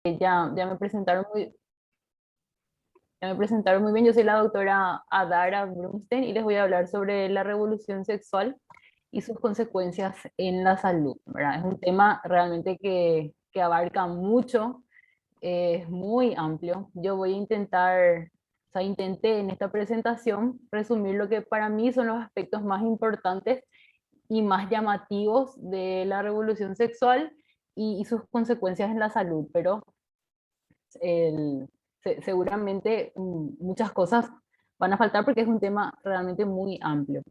Ya me presentaron ya me presentaron muy bien. Yo soy la doctora Adara Brunstein y les voy a hablar sobre la revolución sexual y sus consecuencias en la salud, ¿verdad? Es un tema realmente que abarca mucho, es muy amplio. Yo voy a intentar, o sea, intenté en esta presentación resumir lo que para mí son los aspectos más importantes y más llamativos de la revolución sexual y sus consecuencias en la salud, pero seguramente muchas cosas van a faltar porque es un tema realmente muy amplio.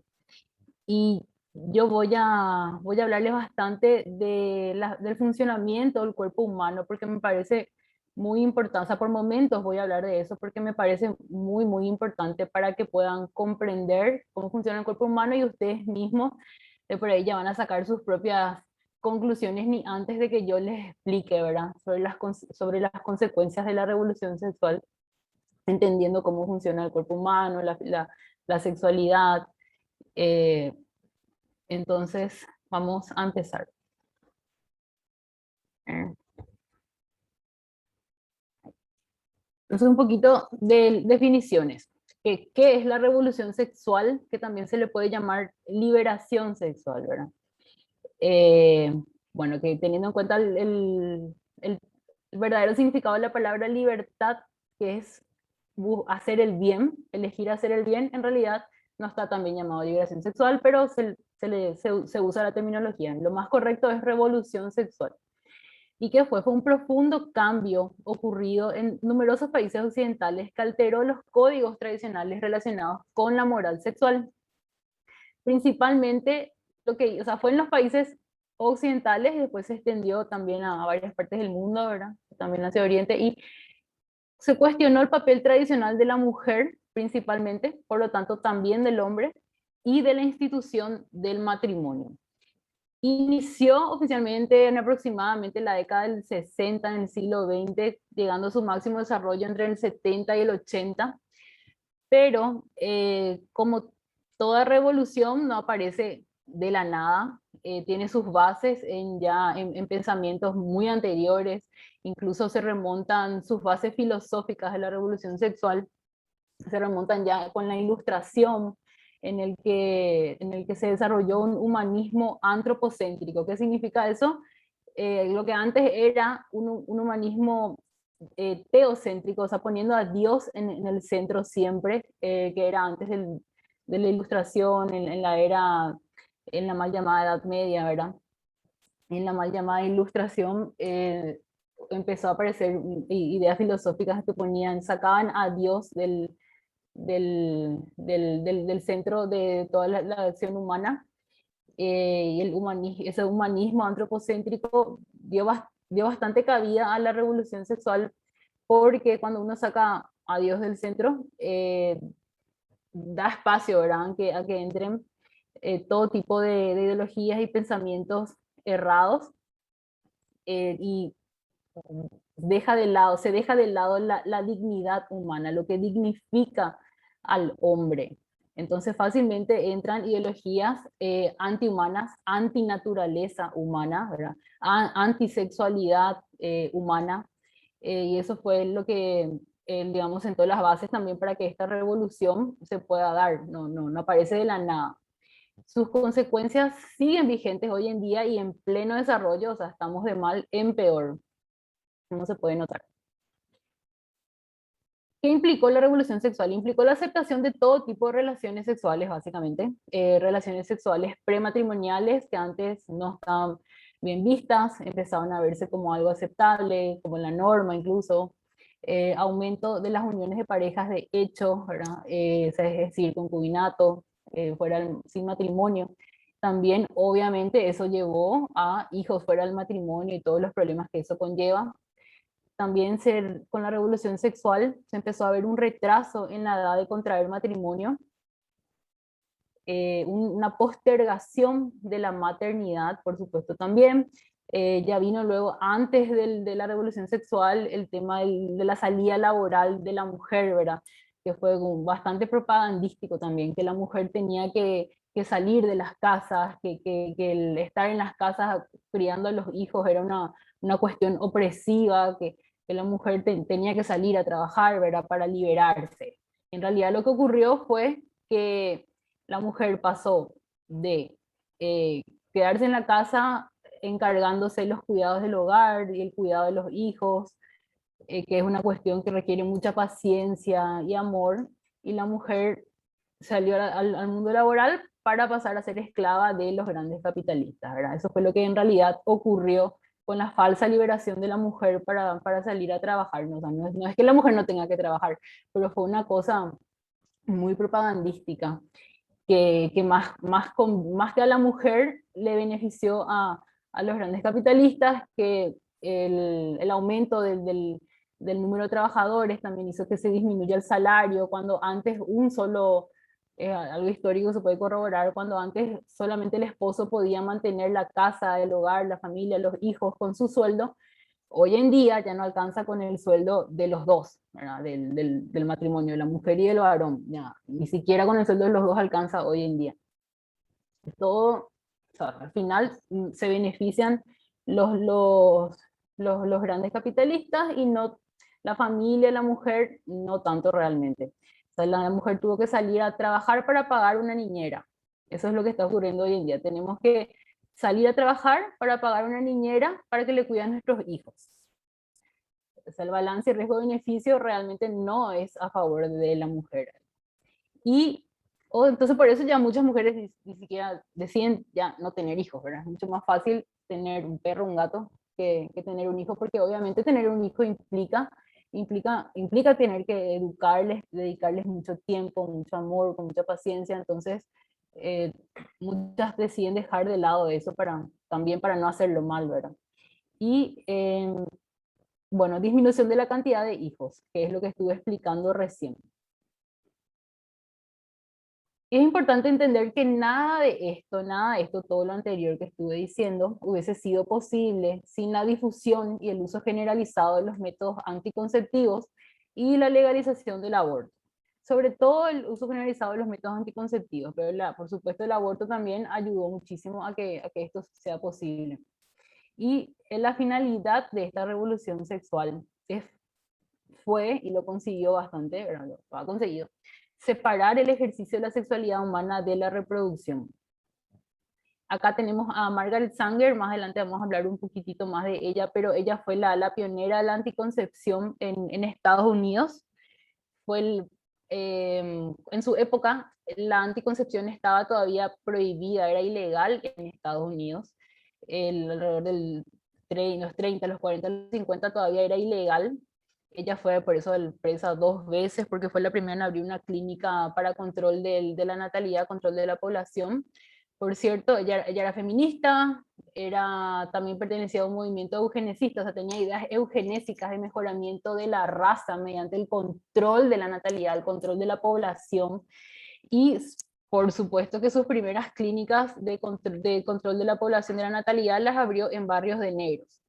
Y yo voy a hablarles bastante del funcionamiento del cuerpo humano porque me parece muy importante. O sea, por momentos voy a hablar de eso porque me parece muy, muy importante para que puedan comprender cómo funciona el cuerpo humano y ustedes mismos de por ahí ya van a sacar sus propias conclusiones ni antes de que yo les explique, ¿verdad? Sobre las consecuencias de la revolución sexual, entendiendo cómo funciona el cuerpo humano, la sexualidad. eh, entonces, vamos a empezar. Eh, Entonces, un poquito de definiciones. ¿Qué es la revolución sexual? Que también se le puede llamar liberación sexual, ¿verdad? Eh, bueno, que teniendo en cuenta el verdadero significado de la palabra libertad, que es hacer el bien, elegir hacer el bien, en realidad no está también llamado liberación sexual, pero se usa la terminología. Lo más correcto es revolución sexual. ¿Y qué fue? Fue un profundo cambio ocurrido en numerosos países occidentales que alteró los códigos tradicionales relacionados con la moral sexual. Principalmente, o sea, fue en los países occidentales y después se extendió también a varias partes del mundo, ¿verdad? También hacia Oriente, y se cuestionó el papel tradicional de la mujer principalmente, por lo tanto también del hombre, y de la institución del matrimonio. Inició oficialmente en aproximadamente la década del 60 en el siglo XX, llegando a su máximo desarrollo entre el 70 y el 80, pero como toda revolución no aparece de la nada, tiene sus bases en pensamientos muy anteriores, incluso se remontan sus bases filosóficas de la revolución sexual, se remontan ya con la ilustración en el que se desarrolló un humanismo antropocéntrico. ¿Qué significa eso? Lo que antes era un humanismo teocéntrico, o sea, poniendo a Dios en el centro siempre, que era antes de la ilustración, en la era, en la mal llamada Edad Media, ¿verdad? En la mal llamada ilustración empezó a aparecer ideas filosóficas que ponían, sacaban a Dios del centro de toda la acción humana, y ese humanismo antropocéntrico dio bastante cabida a la revolución sexual porque cuando uno saca a Dios del centro, da espacio, ¿verdad? A que entren todo tipo de ideologías y pensamientos errados, y se deja de lado la dignidad humana, lo que dignifica al hombre. Entonces fácilmente entran ideologías antihumanas, antinaturaleza humana, ¿verdad? Antisexualidad humana, y eso fue lo que, digamos, sentó las bases también para que esta revolución se pueda dar, no aparece de la nada. Sus consecuencias siguen vigentes hoy en día y en pleno desarrollo, o sea, estamos de mal en peor, como se puede notar. ¿Qué implicó la revolución sexual? Implicó la aceptación de todo tipo de relaciones sexuales, básicamente. Relaciones sexuales prematrimoniales que antes no estaban bien vistas, empezaban a verse como algo aceptable, como la norma incluso. Aumento de las uniones de parejas de hecho, ¿verdad? Es decir, concubinato, sin matrimonio. También, obviamente, eso llevó a hijos fuera del matrimonio y todos los problemas que eso conlleva. También con la revolución sexual se empezó a ver un retraso en la edad de contraer matrimonio, una postergación de la maternidad, por supuesto también. Ya vino luego, antes de la revolución sexual, el tema de la salida laboral de la mujer, ¿verdad? Que fue bastante propagandístico también, que la mujer tenía que salir de las casas, que el estar en las casas criando a los hijos era una cuestión opresiva, que que la mujer tenía que salir a trabajar, ¿verdad? Para liberarse. En realidad lo que ocurrió fue que la mujer pasó de eh, quedarse en la casa encargándose de los cuidados del hogar y el cuidado de los hijos, que es una cuestión que requiere mucha paciencia y amor, y la mujer salió al mundo laboral para pasar a ser esclava de los grandes capitalistas, ¿verdad? Eso fue lo que en realidad ocurrió con la falsa liberación de la mujer para salir a trabajar. ¿No? O sea, no es que la mujer no tenga que trabajar, pero fue una cosa muy propagandística que más que a la mujer le benefició a los grandes capitalistas, que el aumento del número de trabajadores también hizo que se disminuya el salario, cuando antes un solo, algo histórico se puede corroborar, cuando antes solamente el esposo podía mantener la casa, el hogar, la familia, los hijos con su sueldo. Hoy en día ya no alcanza con el sueldo de los dos, ¿verdad? Del matrimonio, de la mujer y del varón. Ya, ni siquiera con el sueldo de los dos alcanza hoy en día. Todo, o sea, al final se benefician los, los, los grandes capitalistas y no la familia, la mujer, no tanto realmente. O sea, la mujer tuvo que salir a trabajar para pagar una niñera. Eso es lo que está ocurriendo hoy en día. Tenemos que salir a trabajar para pagar una niñera para que le cuiden a nuestros hijos. O sea, el balance riesgo-beneficio realmente no es a favor de la mujer. Y entonces por eso ya muchas mujeres ni siquiera deciden ya no tener hijos, ¿verdad? Es mucho más fácil tener un perro, un gato, que tener un hijo, porque obviamente tener un hijo implica tener que educarles, dedicarles mucho tiempo, mucho amor, con mucha paciencia. Entonces eh, muchas deciden dejar de lado eso también para no hacerlo mal, ¿verdad? Y bueno, disminución de la cantidad de hijos, que es lo que estuve explicando recién. Es importante entender que nada de esto, todo lo anterior que estuve diciendo, hubiese sido posible sin la difusión y el uso generalizado de los métodos anticonceptivos y la legalización del aborto. Sobre todo el uso generalizado de los métodos anticonceptivos, pero por supuesto el aborto también ayudó muchísimo a que esto sea posible. Y la finalidad de esta revolución sexual fue, y lo consiguió bastante, ¿verdad? Lo ha conseguido, separar el ejercicio de la sexualidad humana de la reproducción. Acá tenemos a Margaret Sanger, más adelante vamos a hablar un poquitito más de ella, pero ella fue la pionera de la anticoncepción en Estados Unidos. En su época la anticoncepción estaba todavía prohibida, era ilegal en Estados Unidos. Alrededor los 30, los 40, los 50 todavía era ilegal. Ella fue por eso presa 2 veces, porque fue la primera en abrir una clínica para control de la natalidad, control de la población. Por cierto, ella era feminista, también pertenecía a un movimiento eugenesista, o sea, tenía ideas eugenésicas de mejoramiento de la raza mediante el control de la natalidad, el control de la población. Y por supuesto que sus primeras clínicas de control de la población de la natalidad las abrió en barrios de negros,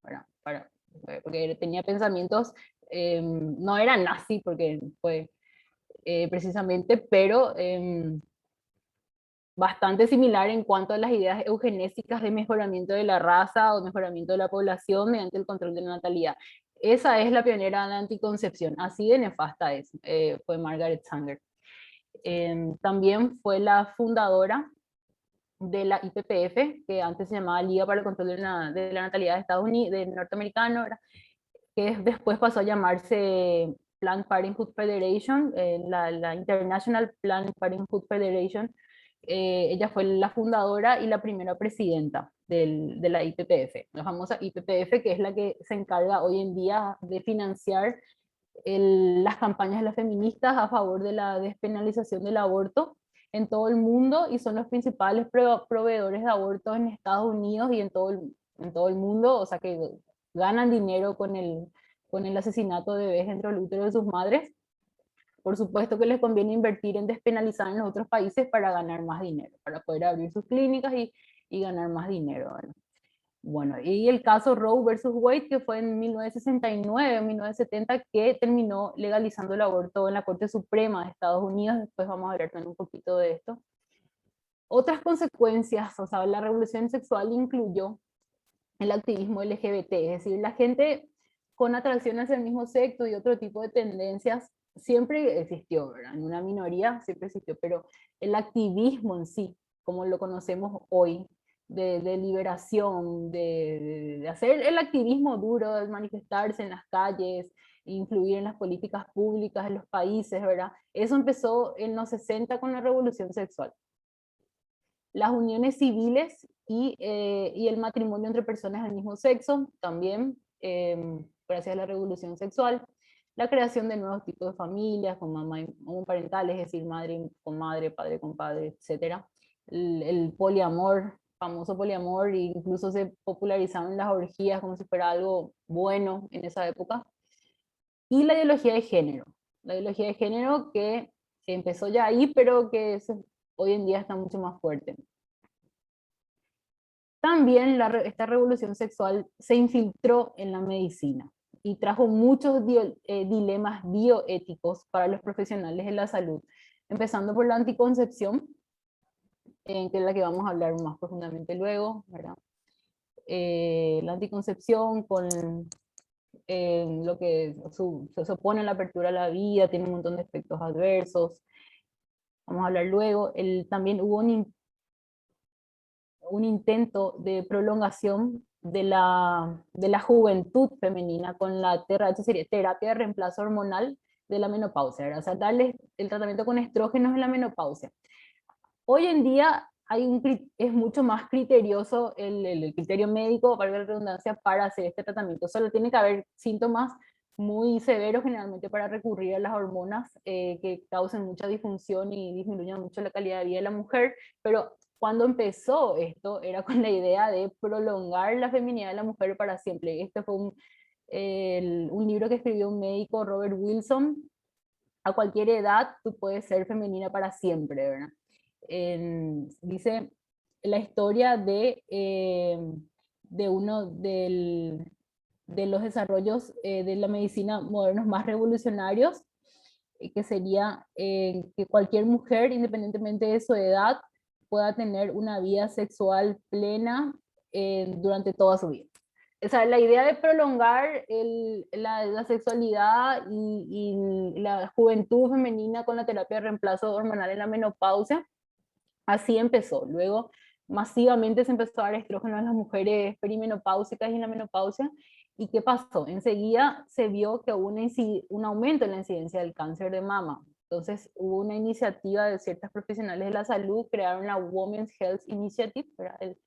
porque tenía pensamientos, no era nazi, porque fue precisamente, pero bastante similar en cuanto a las ideas eugenésicas de mejoramiento de la raza o mejoramiento de la población mediante el control de la natalidad. Esa es la pionera de la anticoncepción, así de nefasta fue Margaret Sanger. También fue la fundadora de la IPPF, que antes se llamaba Liga para el Control de la Natalidad de Estados Unidos, de norteamericano, que después pasó a llamarse Planned Parenthood Federation, la International Planned Parenthood Federation. Ella fue la fundadora y la primera presidenta de la IPPF, la famosa IPPF, que es la que se encarga hoy en día de financiar las campañas de las feministas a favor de la despenalización del aborto en todo el mundo, y son los principales proveedores de abortos en Estados Unidos y en todo el mundo, o sea que ganan dinero con el asesinato de bebés dentro del útero de sus madres. Por supuesto que les conviene invertir en despenalizar en los otros países para ganar más dinero, para poder abrir sus clínicas y ganar más dinero, ¿verdad? Bueno, y el caso Roe versus Wade, que fue en 1969, 1970, que terminó legalizando el aborto en la Corte Suprema de Estados Unidos. Después vamos a hablar también un poquito de esto. Otras consecuencias, o sea, la revolución sexual incluyó el activismo LGBT, es decir, la gente con atracción hacia el mismo sexo y otro tipo de tendencias, siempre existió, ¿verdad? En una minoría siempre existió, pero el activismo en sí, como lo conocemos hoy, de liberación, de hacer el activismo duro, de manifestarse en las calles, influir en las políticas públicas de los países, ¿verdad? Eso empezó en los 60 con la revolución sexual. Las uniones civiles y el matrimonio entre personas del mismo sexo, también gracias a la revolución sexual. La creación de nuevos tipos de familias, con mamá homoparentales, es decir, madre con madre, padre con padre, etc. El poliamor, famoso poliamor, e incluso se popularizaron las orgías como si fuera algo bueno en esa época. Y la ideología de género. La ideología de género que empezó ya ahí, pero que hoy en día está mucho más fuerte. También esta revolución sexual se infiltró en la medicina y trajo muchos dilemas bioéticos para los profesionales de la salud, empezando por la anticoncepción, que es la que vamos a hablar más profundamente luego, ¿verdad? La anticoncepción con lo que se opone a la apertura a la vida, tiene un montón de efectos adversos, vamos a hablar luego. También hubo un intento de prolongación de la juventud femenina con la terapia de reemplazo hormonal de la menopausia, ¿verdad? O sea, darle el tratamiento con estrógenos en la menopausia. Hoy en día es mucho más criterioso el criterio médico, valga la redundancia, para hacer este tratamiento. Solo tiene que haber síntomas muy severos generalmente para recurrir a las hormonas que causen mucha disfunción y disminuyan mucho la calidad de vida de la mujer, pero cuando empezó esto era con la idea de prolongar la feminidad de la mujer para siempre. Este fue un libro que escribió un médico, Robert Wilson. A cualquier edad tú puedes ser femenina para siempre, ¿verdad? Dice la historia de uno de los desarrollos de la medicina modernos más revolucionarios, que sería que cualquier mujer, independientemente de su edad, pueda tener una vida sexual plena durante toda su vida. O sea, la idea de prolongar la sexualidad y la juventud femenina con la terapia de reemplazo hormonal en la menopausia, así empezó. Luego, masivamente se empezó a dar estrógeno a las mujeres perimenopáusicas y en la menopausia. ¿Y qué pasó? Enseguida se vio que hubo un aumento en la incidencia del cáncer de mama. Entonces hubo una iniciativa de ciertas profesionales de la salud, crearon la Women's Health Initiative, el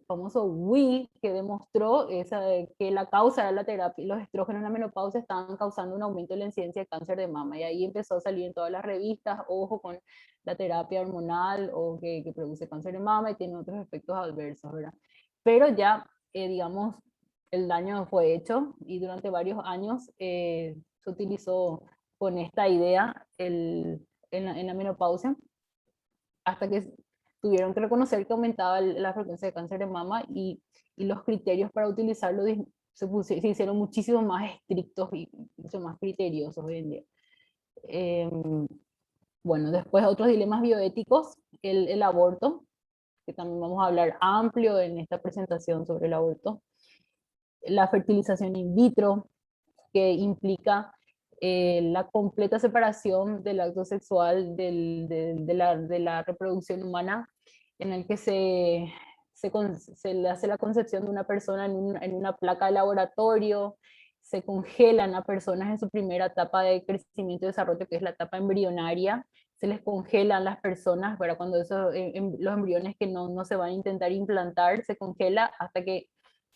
famoso WI, que demostró que la causa de la terapia, los estrógenos en la menopausia estaban causando un aumento de la incidencia de cáncer de mama. Y ahí empezó a salir en todas las revistas, ojo con la terapia hormonal o que produce cáncer de mama y tiene otros efectos adversos, ¿verdad? Pero ya, digamos, el daño fue hecho y durante varios años se utilizó con esta idea en la menopausia, hasta que tuvieron que reconocer que aumentaba la frecuencia de cáncer de mama y los criterios para utilizarlo se hicieron muchísimo más estrictos y mucho más criteriosos hoy en día. Bueno, después otros dilemas bioéticos, el aborto, que también vamos a hablar amplio en esta presentación sobre el aborto. La fertilización in vitro, que implica la completa separación del acto sexual de la reproducción humana, en el que se le hace la concepción de una persona en una placa de laboratorio, se congelan a personas en su primera etapa de crecimiento y desarrollo, que es la etapa embrionaria, se les congelan las personas, para cuando los embriones que no se van a intentar implantar, se congela hasta que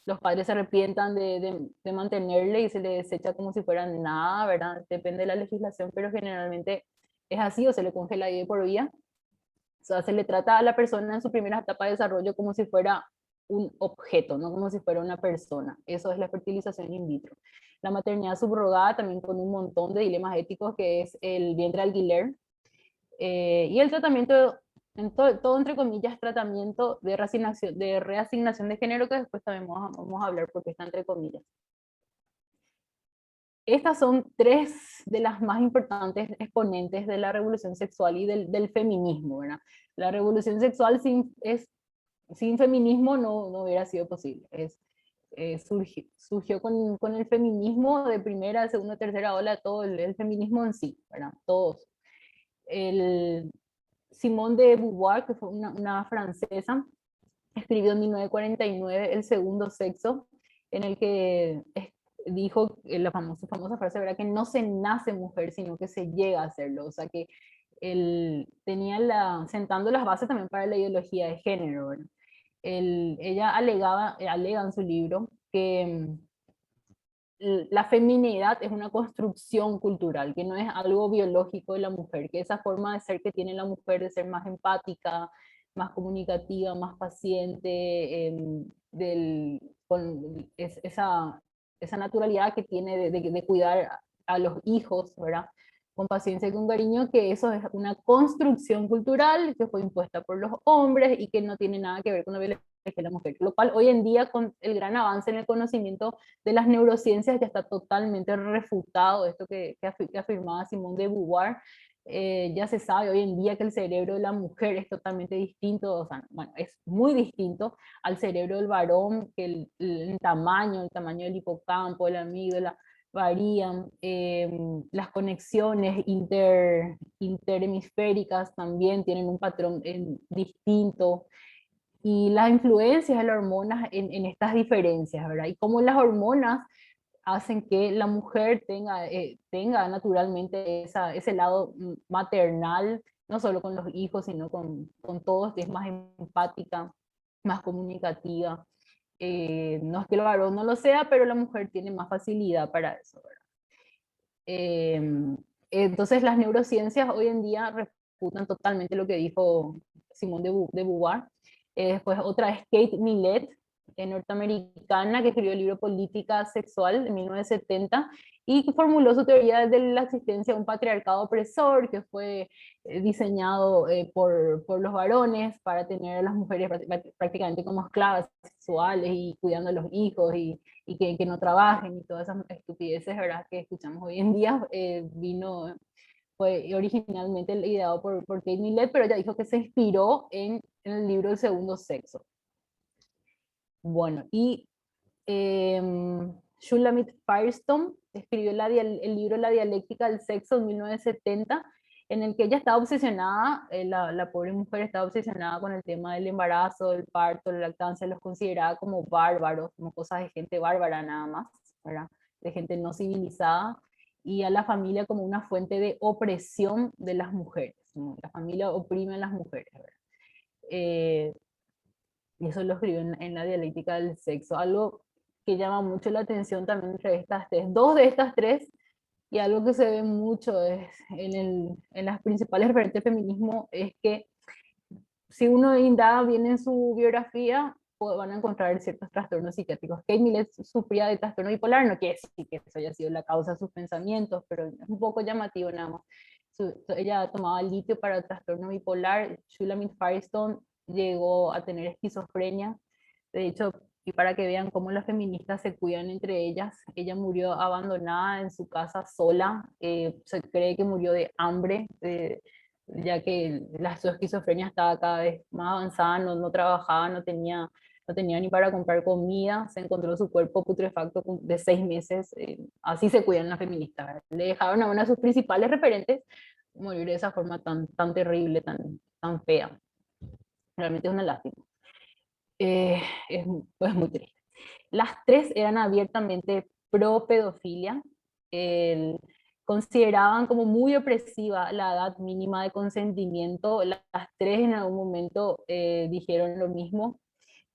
los padres se arrepientan de mantenerle y se le desecha como si fueran nada, ¿verdad? Depende de la legislación, pero generalmente es así, o se le congela ahí de por vida. O sea, se le trata a la persona en su primera etapa de desarrollo como si fuera un objeto, no como si fuera una persona. Eso es la fertilización in vitro. La maternidad subrogada también con un montón de dilemas éticos, que es el vientre alquiler, y el tratamiento, todo entre comillas, tratamiento de reasignación de género, que después también vamos a hablar porque está entre comillas. Estas son tres de las más importantes exponentes de la revolución sexual y del feminismo, ¿verdad? La revolución sexual sin feminismo no hubiera sido posible. surgió con el feminismo de primera, segunda, tercera ola, todo el feminismo en sí, ¿verdad? Todos. El Simone de Beauvoir, que fue una francesa, escribió en 1949 El segundo sexo, en el que dijo la famosa frase, ¿verdad? Que no se nace mujer, sino que se llega a serlo. O sea que él tenía sentando las bases también para la ideología de género, ¿verdad? Ella alega en su libro que la feminidad es una construcción cultural, que no es algo biológico de la mujer, que esa forma de ser que tiene la mujer de ser más empática, más comunicativa, más paciente, esa naturalidad que tiene de cuidar a los hijos, ¿verdad? Con paciencia y con cariño, que eso es una construcción cultural que fue impuesta por los hombres y que no tiene nada que ver con la biología de la mujer. Lo cual hoy en día, con el gran avance en el conocimiento de las neurociencias, ya está totalmente refutado esto que afirmaba Simone de Beauvoir. Ya se sabe hoy en día que el cerebro de la mujer es totalmente distinto, o sea, bueno, es muy distinto al cerebro del varón, que el tamaño del hipocampo, de la amígdala, varían, las conexiones interhemisféricas también tienen un patrón distinto, y las influencias de las hormonas en estas diferencias, ¿verdad? Y cómo las hormonas hacen que la mujer tenga naturalmente ese lado maternal, no solo con los hijos, sino con todos, que es más empática, más comunicativa. No es que el varón no lo sea, pero la mujer tiene más facilidad para eso, ¿verdad? Eh, entonces las neurociencias hoy en día refutan totalmente lo que dijo Simone de Beauvoir. Después otra es Kate Millett, norteamericana, que escribió el libro Política Sexual de 1970 y que formuló su teoría de la existencia de un patriarcado opresor que fue diseñado por los varones para tener a las mujeres prácticamente como esclavas sexuales y cuidando a los hijos y que no trabajen y todas esas estupideces, ¿verdad?, que escuchamos hoy en día. Fue originalmente ideado por Kate Millett, pero ella dijo que se inspiró en el libro El segundo sexo. Bueno, y Shulamit Firestone escribió el libro La dialéctica del sexo en 1970, en el que ella estaba obsesionada, la pobre mujer estaba obsesionada con el tema del embarazo, del parto, la lactancia, los consideraba como bárbaros, como cosas de gente bárbara nada más, ¿verdad? De gente no civilizada, y a la familia como una fuente de opresión de las mujeres, ¿no? La familia oprime a las mujeres, ¿verdad? Eh, y eso lo escribió en la dialéctica del sexo. Algo que llama mucho la atención también entre estas tres, dos de estas tres, y algo que se ve mucho es en las principales referentes de feminismo, es que si uno indaga bien en su biografía, pues van a encontrar ciertos trastornos psiquiátricos. Kate Millett sufría de trastorno bipolar, no quiere decir que eso haya sido la causa de sus pensamientos, pero es un poco llamativo nada más. Ella tomaba litio para el trastorno bipolar. Shulamit Firestone llegó a tener esquizofrenia. De hecho, y para que vean cómo las feministas se cuidan entre ellas, ella murió abandonada en su casa sola. Se cree que murió de hambre, ya que su esquizofrenia estaba cada vez más avanzada, no trabajaba, no tenía ni para comprar comida, se encontró su cuerpo putrefacto de 6 meses. Así se cuidan las feministas. Le dejaron a una de sus principales referentes morir de esa forma tan terrible, tan fea. Realmente es una lástima. Es pues muy triste. Las tres eran abiertamente pro pedofilia. El, Consideraban como muy opresiva la edad mínima de consentimiento. Las tres en algún momento dijeron lo mismo.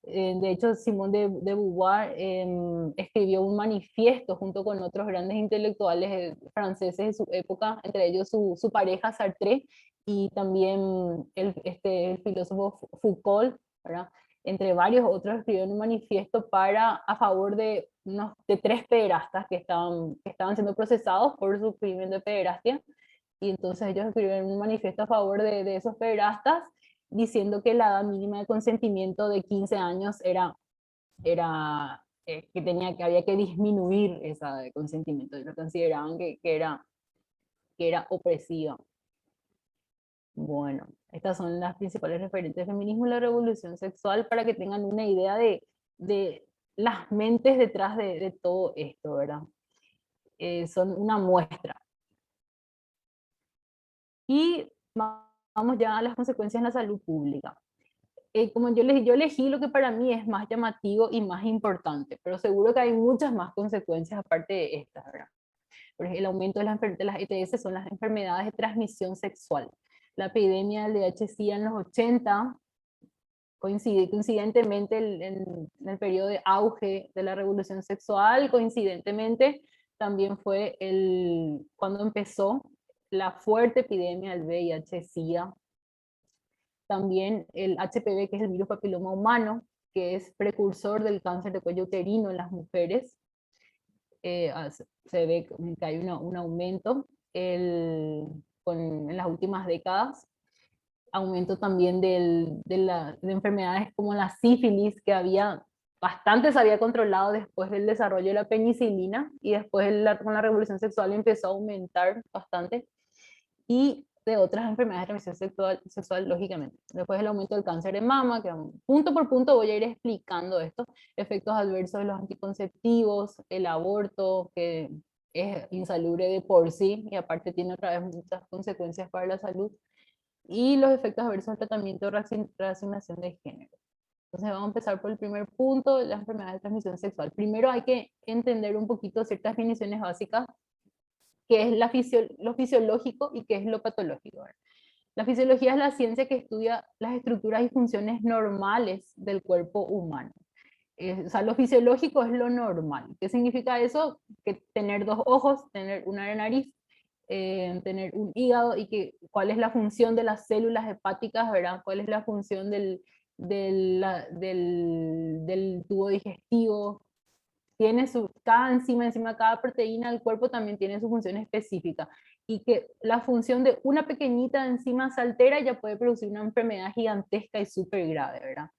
De hecho, Simone de Beauvoir escribió un manifiesto junto con otros grandes intelectuales franceses de su época, entre ellos su pareja Sartre y también el filósofo Foucault, ¿verdad? Entre varios otros escribieron un manifiesto a favor de tres pederastas que estaban siendo procesados por su crimen de pederastia, y entonces ellos escribieron un manifiesto a favor de esos pederastas, diciendo que la edad mínima de consentimiento de 15 años que había que disminuir esa de consentimiento, lo consideraban que era opresiva. Bueno, estas son las principales referentes de feminismo y la revolución sexual, para que tengan una idea de las mentes detrás de todo esto, ¿verdad? Son una muestra. Y vamos ya a las consecuencias en la salud pública. Como yo elegí lo que para mí es más llamativo y más importante, pero seguro que hay muchas más consecuencias aparte de estas, ¿verdad? Por ejemplo, el aumento de las ETS son las enfermedades de transmisión sexual. La epidemia del VIH-Sida en los 80, coincidentemente en el periodo de auge de la revolución sexual, coincidentemente también fue cuando empezó la fuerte epidemia del VIH-Sida. También el HPV, que es el virus papiloma humano, que es precursor del cáncer de cuello uterino en las mujeres. Se ve que hay un aumento en las últimas décadas. Aumento también de enfermedades como la sífilis, que bastante se había controlado después del desarrollo de la penicilina, y después con la revolución sexual empezó a aumentar bastante. Y de otras enfermedades de transmisión sexual, lógicamente. Después el aumento del cáncer de mama, que punto por punto voy a ir explicando esto, efectos adversos de los anticonceptivos, el aborto, que es insalubre de por sí, y aparte tiene otra vez muchas consecuencias para la salud, y los efectos adversos del tratamiento de reasignación de género. Entonces vamos a empezar por el primer punto, la enfermedad de transmisión sexual. Primero hay que entender un poquito ciertas definiciones básicas, qué es lo fisiológico y qué es lo patológico. ¿Verdad? La fisiología es la ciencia que estudia las estructuras y funciones normales del cuerpo humano. O sea, lo fisiológico es lo normal. ¿Qué significa eso? Que tener dos ojos, tener una nariz, tener un hígado, y cuál es la función de las células hepáticas, ¿verdad? ¿Cuál es la función del tubo digestivo? Cada enzima, cada proteína del cuerpo también tiene su función específica, y que la función de una pequeñita enzima se altera, ya puede producir una enfermedad gigantesca y súper grave, ¿verdad?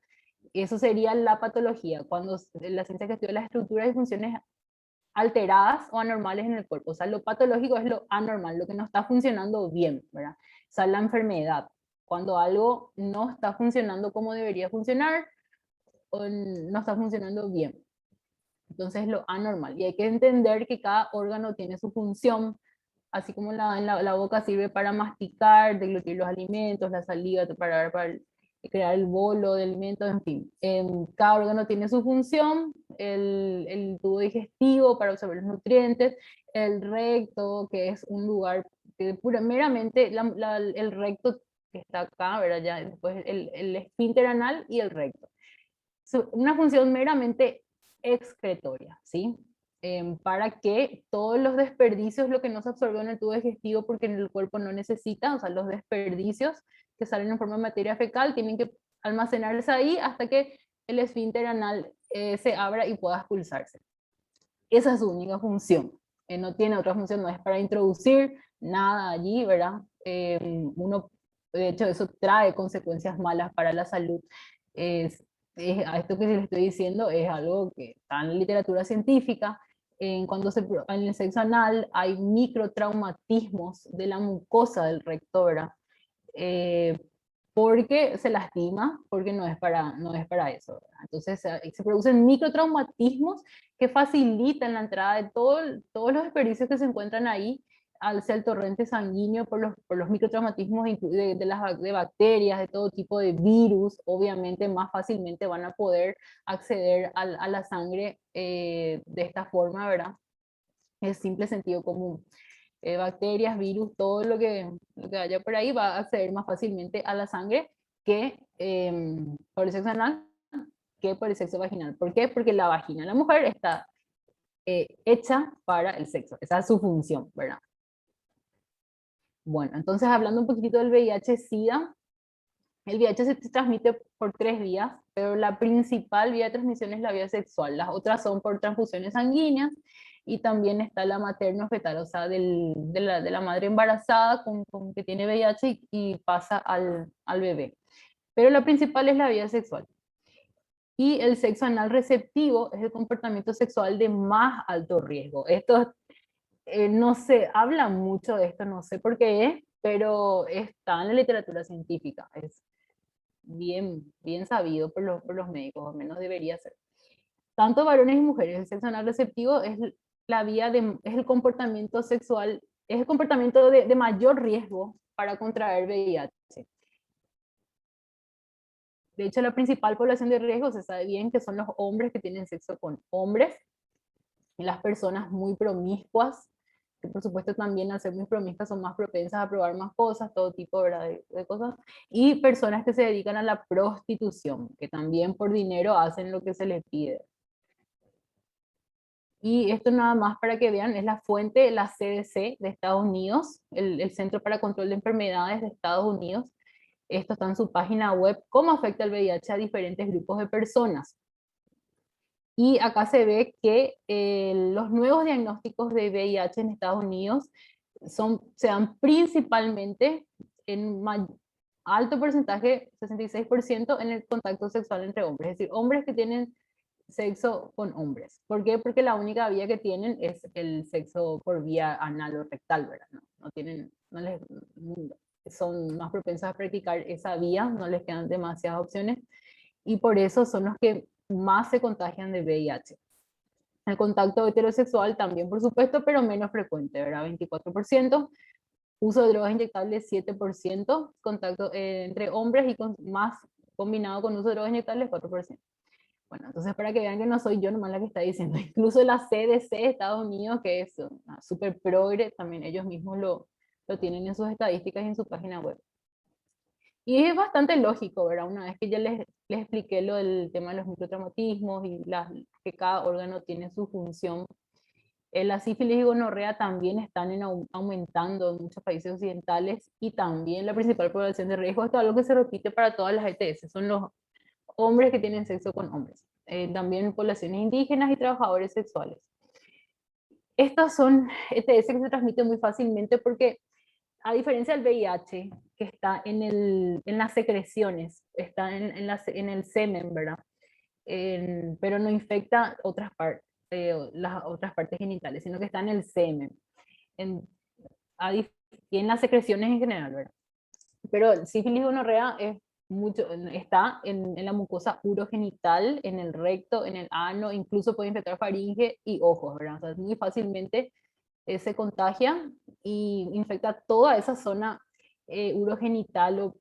Eso sería la patología, cuando la ciencia que estudia las estructuras y funciones alteradas o anormales en el cuerpo. O sea, lo patológico es lo anormal, lo que no está funcionando bien, ¿verdad? O sea, la enfermedad, cuando algo no está funcionando como debería funcionar o no está funcionando bien. Entonces lo anormal. Y hay que entender que cada órgano tiene su función, así como la boca sirve para masticar, deglutir los alimentos, la saliva para crear el bolo de alimentos, en fin. Cada órgano tiene su función, el tubo digestivo para absorber los nutrientes, el recto, que es un lugar que meramente el recto que está acá, ¿verdad? Ya después el esfínter anal y el recto. Una función meramente excretoria, ¿sí? Para que todos los desperdicios, lo que no se absorbió en el tubo digestivo porque el cuerpo no necesita, o sea, los desperdicios que salen en forma de materia fecal, tienen que almacenarse ahí hasta que el esfínter anal se abra y pueda expulsarse. Esa es su única función. No tiene otra función, no es para introducir nada allí, ¿verdad? De hecho, eso trae consecuencias malas para la salud. Es, a esto que les estoy diciendo es algo que está en la literatura científica. En el sexo anal hay microtraumatismos de la mucosa del recto, ¿verdad? Eh, Porque se lastima, porque no es para eso, ¿verdad? Entonces se producen microtraumatismos que facilitan la entrada de todos los desperdicios que se encuentran ahí al ser el torrente sanguíneo por los microtraumatismos de bacterias, de todo tipo de virus. Obviamente más fácilmente van a poder acceder a la sangre de esta forma, ¿verdad? Es simple sentido común. Bacterias, virus, todo lo que haya por ahí va a acceder más fácilmente a la sangre que por el sexo anal que por el sexo vaginal. ¿Por qué? Porque la vagina de la mujer está hecha para el sexo. Esa es su función, ¿verdad? Bueno, entonces hablando un poquitito del VIH-Sida, el VIH se transmite por 3 vías, pero la principal vía de transmisión es la vía sexual. Las otras son por transfusiones sanguíneas, y también está la materno-fetal, o sea, de la madre embarazada con que tiene VIH y pasa al bebé. Pero la principal es la vía sexual. Y el sexo anal receptivo es el comportamiento sexual de más alto riesgo. Esto no se habla mucho de esto, no sé por qué es, pero está en la literatura científica. Es bien sabido por los médicos, o al menos debería ser. tanto varones y mujeres. El sexo anal receptivo es la vía es el comportamiento sexual, es el comportamiento de mayor riesgo para contraer VIH. De hecho, la principal población de riesgo se sabe bien que son los hombres que tienen sexo con hombres, y las personas muy promiscuas, que por supuesto también al ser muy promiscuas son más propensas a probar más cosas, todo tipo, ¿verdad? De cosas, y personas que se dedican a la prostitución, que también por dinero hacen lo que se les pide. Y esto nada más para que vean, es la fuente, la CDC de Estados Unidos, el Centro para Control de Enfermedades de Estados Unidos. Esto está en su página web, cómo afecta el VIH a diferentes grupos de personas. Y acá se ve que los nuevos diagnósticos de VIH en Estados Unidos se dan principalmente en alto porcentaje, 66%, en el contacto sexual entre hombres. Es decir, hombres que tienen sexo con hombres. ¿Por qué? Porque la única vía que tienen es el sexo por vía anal o rectal, ¿verdad? No tienen, son más propensas a practicar esa vía, no les quedan demasiadas opciones, y por eso son los que más se contagian de VIH. El contacto heterosexual también, por supuesto, pero menos frecuente, ¿verdad? 24%. Uso de drogas inyectables 7%, contacto entre hombres y más combinado con uso de drogas inyectables 4%. Bueno, entonces para que vean que no soy yo nomás la que está diciendo, incluso la CDC de Estados Unidos, que es súper progre, también ellos mismos lo tienen en sus estadísticas y en su página web. Y es bastante lógico, ¿verdad? Una vez que ya les expliqué lo del tema de los microtraumatismos y que cada órgano tiene su función, la sífilis y gonorrea también están aumentando en muchos países occidentales, y también la principal población de riesgo, esto es algo que se repite para todas las ETS, son los hombres que tienen sexo con hombres, también poblaciones indígenas y trabajadores sexuales. Estas son ETS que se transmiten muy fácilmente porque, a diferencia del VIH, que está en las secreciones, está en el semen, ¿verdad? Pero no infecta las otras partes genitales, sino que está en el semen en, y en las secreciones en general, ¿verdad? Pero el sífilis gonorrea está en la mucosa urogenital, en el recto, en el ano, incluso puede infectar faringe y ojos, ¿verdad? O sea, muy fácilmente se contagia y infecta toda esa zona urogenital o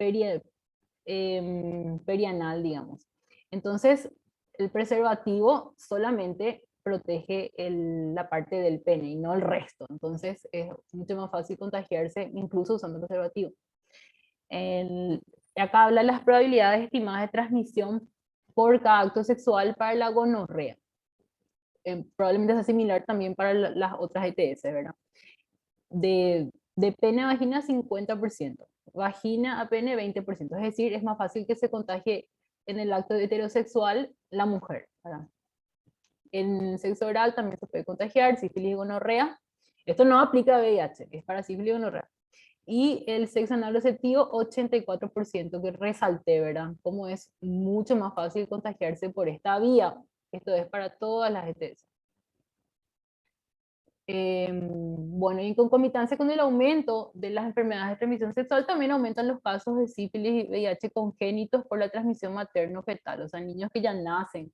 perianal, digamos. Entonces, el preservativo solamente protege la parte del pene y no el resto. Entonces, es mucho más fácil contagiarse incluso usando preservativo. El, acá habla las probabilidades estimadas de transmisión por cada acto sexual para la gonorrea. Probablemente sea similar también para las otras ETS, ¿verdad? De pene a vagina 50%, vagina a pene 20%, es decir, es más fácil que se contagie en el acto heterosexual la mujer, ¿verdad? En sexo oral también se puede contagiar sífilis y gonorrea. Esto no aplica a VIH, es para sífilis y gonorrea. Y el sexo anal receptivo, 84%, que resalté, ¿verdad? Como es mucho más fácil contagiarse por esta vía. Esto es para todas las ETS. Bueno, y en concomitancia con el aumento de las enfermedades de transmisión sexual, también aumentan los casos de sífilis y VIH congénitos por la transmisión materno-fetal, o sea, niños que ya nacen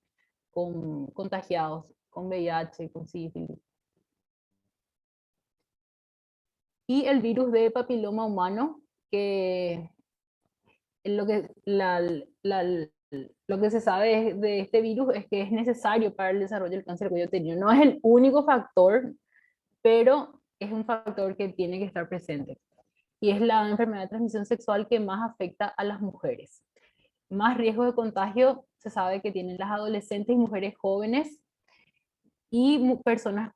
contagiados con VIH, con sífilis. Y el virus de papiloma humano, que lo que, lo que se sabe de este virus es que es necesario para el desarrollo del cáncer de cuello uterino. No es el único factor, pero es un factor que tiene que estar presente. Y es la enfermedad de transmisión sexual que más afecta a las mujeres. Más riesgo de contagio se sabe que tienen las adolescentes y mujeres jóvenes, y personas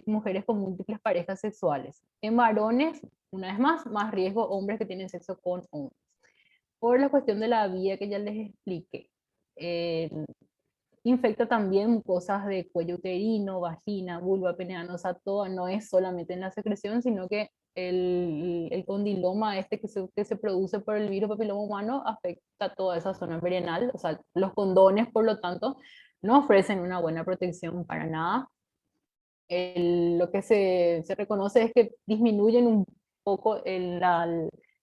mujeres con múltiples parejas sexuales. En varones, una vez más riesgo hombres que tienen sexo con hombres. Por la cuestión de la vía que ya les expliqué. Eh, Infecta también cosas de cuello uterino, vagina, vulva, pene, ano, o sea, todo no es solamente en la secreción, sino que el condiloma que se produce por el virus papiloma humano afecta toda esa zona perianal, o sea, los condones, por lo tanto, no ofrecen una buena protección para nada. Lo que se reconoce es que disminuyen un poco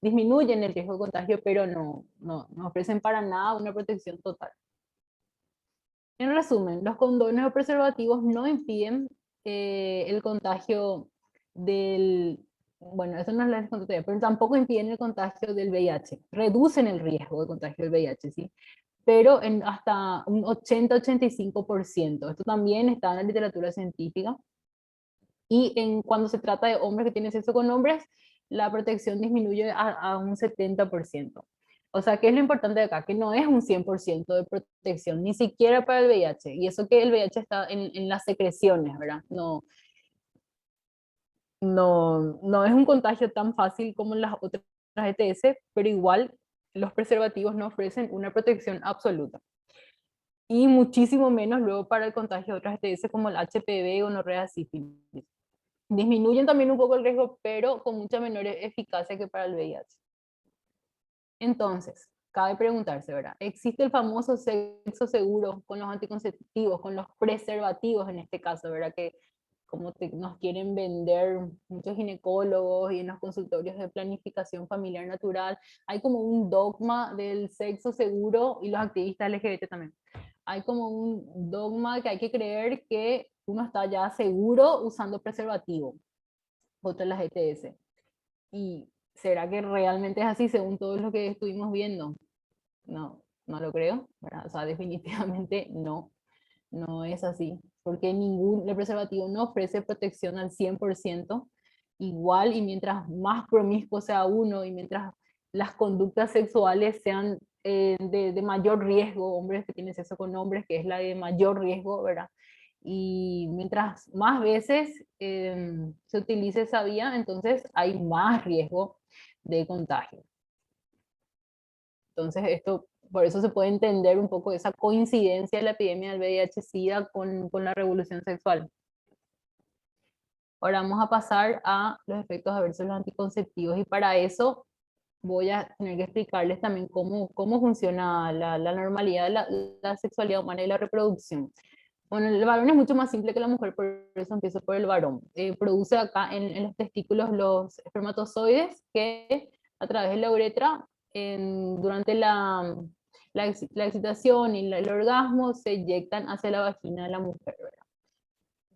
disminuyen el riesgo de contagio, pero no ofrecen para nada una protección total. En resumen, los condones o preservativos no impiden el contagio del, bueno, eso no les conté todavía, pero tampoco impiden el contagio del VIH. Reducen el riesgo de contagio del VIH, ¿sí? Pero en hasta un 80-85%. Esto también está en la literatura científica. Y cuando se trata de hombres que tienen sexo con hombres, la protección disminuye a un 70%. O sea, ¿qué es lo importante de acá? Que no es un 100% de protección, ni siquiera para el VIH. Y eso que el VIH está en las secreciones, ¿verdad? No es un contagio tan fácil como las otras ETS, pero igual los preservativos no ofrecen una protección absoluta. Y muchísimo menos luego para el contagio de otras ETS como el HPV, gonorrea, sífilis. Disminuyen también un poco el riesgo, pero con mucha menor eficacia que para el VIH. Entonces, cabe preguntarse, ¿verdad? ¿Existe el famoso sexo seguro con los anticonceptivos, con los preservativos en este caso, ¿verdad? Que como nos quieren vender muchos ginecólogos y en los consultorios de planificación familiar natural, hay como un dogma del sexo seguro y los activistas LGBT también. Hay como un dogma que hay que creer que uno está ya seguro usando preservativo contra las ETS. ¿Y será que realmente es así según todo lo que estuvimos viendo? No lo creo, ¿verdad? O sea, definitivamente no es así, porque el preservativo no ofrece protección al 100%, igual, y mientras más promiscuo sea uno y mientras las conductas sexuales sean de mayor riesgo, hombres que tienen sexo con hombres, que es la de mayor riesgo, ¿verdad? Y mientras más veces se utilice esa vía, entonces hay más riesgo de contagio. Entonces, por eso se puede entender un poco esa coincidencia de la epidemia del VIH-Sida con la revolución sexual. Ahora vamos a pasar a los efectos adversos de los anticonceptivos y para eso voy a tener que explicarles también cómo funciona la normalidad de la sexualidad humana y la reproducción. Bueno, el varón es mucho más simple que la mujer, por eso empiezo por el varón. Produce acá en los testículos los espermatozoides que a través de la uretra, durante la excitación y el orgasmo, se inyectan hacia la vagina de la mujer, ¿verdad?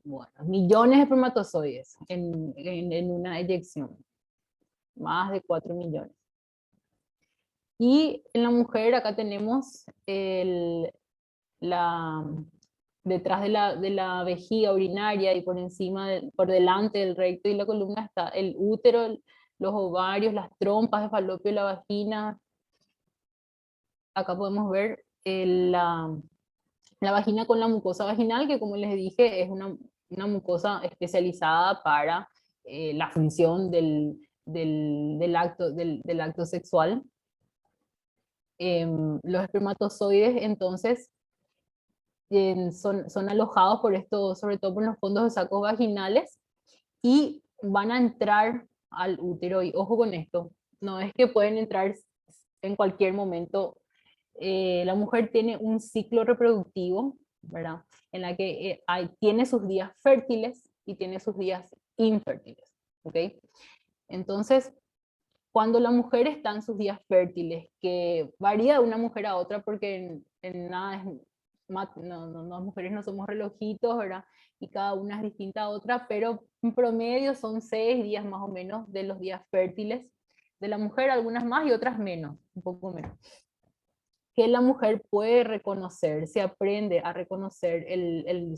Bueno, millones de espermatozoides en una eyección, más de 4 millones. Y en la mujer acá tenemos la, detrás de la vejiga urinaria y por encima, por delante del recto y la columna está el útero, los ovarios, las trompas de falopio y la vagina. Acá podemos ver la vagina con la mucosa vaginal, que como les dije es una mucosa especializada para la función del acto sexual. Los espermatozoides entonces son alojados por esto, sobre todo por los fondos de sacos vaginales, y van a entrar al útero. Y ojo con esto, no es que pueden entrar en cualquier momento. La mujer tiene un ciclo reproductivo, ¿verdad? En la que tiene sus días fértiles y tiene sus días infértiles, ¿ok? Entonces, cuando la mujer está en sus días fértiles, que varía de una mujer a otra porque en nada es, las mujeres no somos relojitos, ¿verdad? Y cada una es distinta a otra, pero en promedio son 6 días más o menos de los días fértiles de la mujer, algunas más y otras menos, un poco menos. Que la mujer puede reconocer, se aprende a reconocer el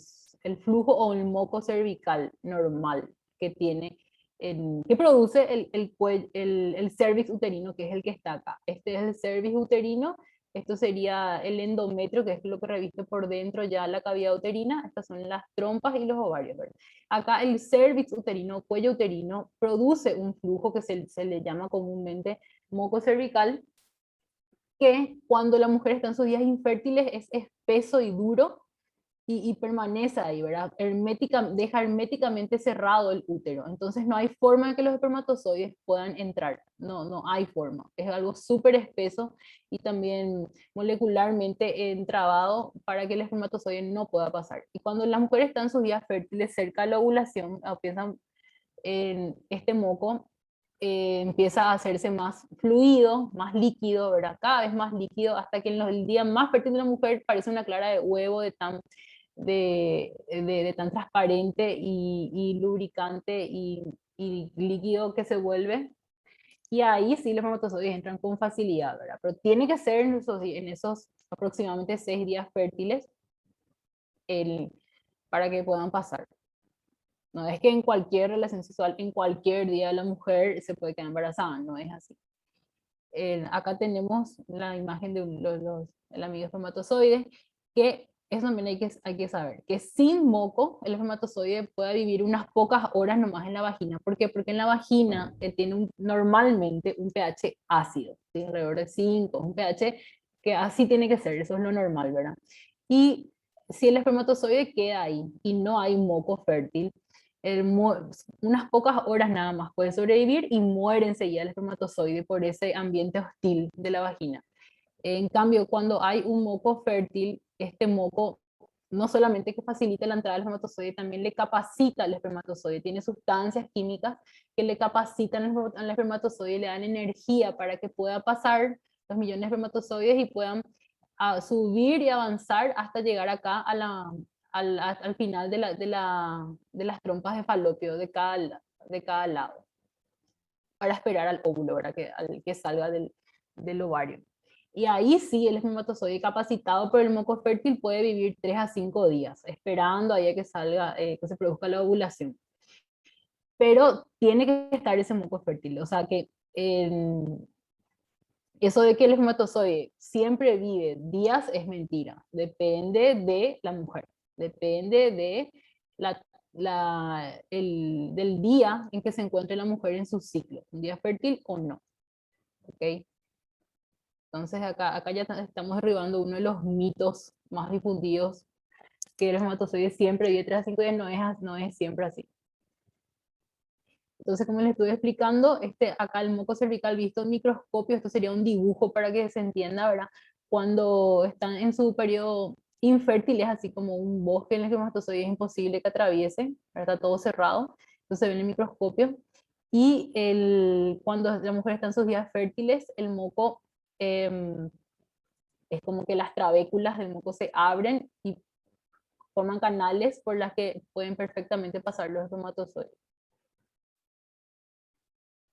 flujo o el moco cervical normal que tiene, que produce el cervix uterino, que es el que está acá. Este es el cervix uterino, esto sería el endometrio, que es lo que reviste por dentro ya la cavidad uterina. Estas son las trompas y los ovarios, ¿verdad? Acá el cervix uterino, cuello uterino, produce un flujo que se le llama comúnmente moco cervical, que cuando la mujer está en sus días infértiles es espeso y duro y permanece ahí, ¿verdad? Deja herméticamente cerrado el útero. Entonces no hay forma de que los espermatozoides puedan entrar. No hay forma. Es algo súper espeso y también molecularmente entrabado para que el espermatozoide no pueda pasar. Y cuando las mujeres están en sus días fértiles cerca de la ovulación, piensan en este moco, empieza a hacerse más fluido, más líquido, ¿verdad? Cada vez más líquido, hasta que en el día más fértil de la mujer parece una clara de huevo de tan transparente y lubricante y líquido que se vuelve. Y ahí sí los espermatozoides entran con facilidad, ¿verdad? Pero tiene que ser en esos aproximadamente 6 días fértiles el, para que puedan pasar. No es que en cualquier relación sexual, en cualquier día la mujer se puede quedar embarazada, no es así. Acá tenemos la imagen de el amigo espermatozoide, que eso también hay que saber, que sin moco el espermatozoide puede vivir unas pocas horas nomás en la vagina. ¿Por qué? Porque en la vagina tiene normalmente un pH ácido, ¿sí? Alrededor de 5, un pH que así tiene que ser, eso es lo normal, ¿verdad? Y si el espermatozoide queda ahí y no hay moco fértil, unas pocas horas nada más puede sobrevivir y muere enseguida el espermatozoide por ese ambiente hostil de la vagina. En cambio, cuando hay un moco fértil, este moco no solamente que facilita la entrada del espermatozoide, también le capacita al espermatozoide, tiene sustancias químicas que le capacitan al espermatozoide, le dan energía para que pueda pasar los millones de espermatozoides y puedan subir y avanzar hasta llegar acá al final de las trompas de falopio de cada lado, para esperar al óvulo, ¿verdad? Que salga del ovario. Y ahí sí, el espermatozoide capacitado por el moco fértil puede vivir 3 a 5 días, esperando ahí a que salga, que se produzca la ovulación. Pero tiene que estar ese moco fértil, o sea que eso de que el espermatozoide siempre vive días es mentira, depende de la mujer, depende de del día en que se encuentre la mujer en su ciclo, un día fértil o no. ¿Okay? Entonces acá ya estamos derribando uno de los mitos más difundidos, que el espermatozoide siempre vive 3 a 5 días, no es siempre así. Entonces, como les estuve explicando, acá el moco cervical visto en microscopio, esto sería un dibujo para que se entienda, ¿verdad? Cuando están en su periodo infértil, es así como un bosque en el que el espermatozoide es imposible que atraviese, ¿verdad? Está todo cerrado, entonces se ve en el microscopio. Y cuando la mujer está en sus días fértiles, el moco es como que las trabéculas del moco se abren y forman canales por las que pueden perfectamente pasar los espermatozoides.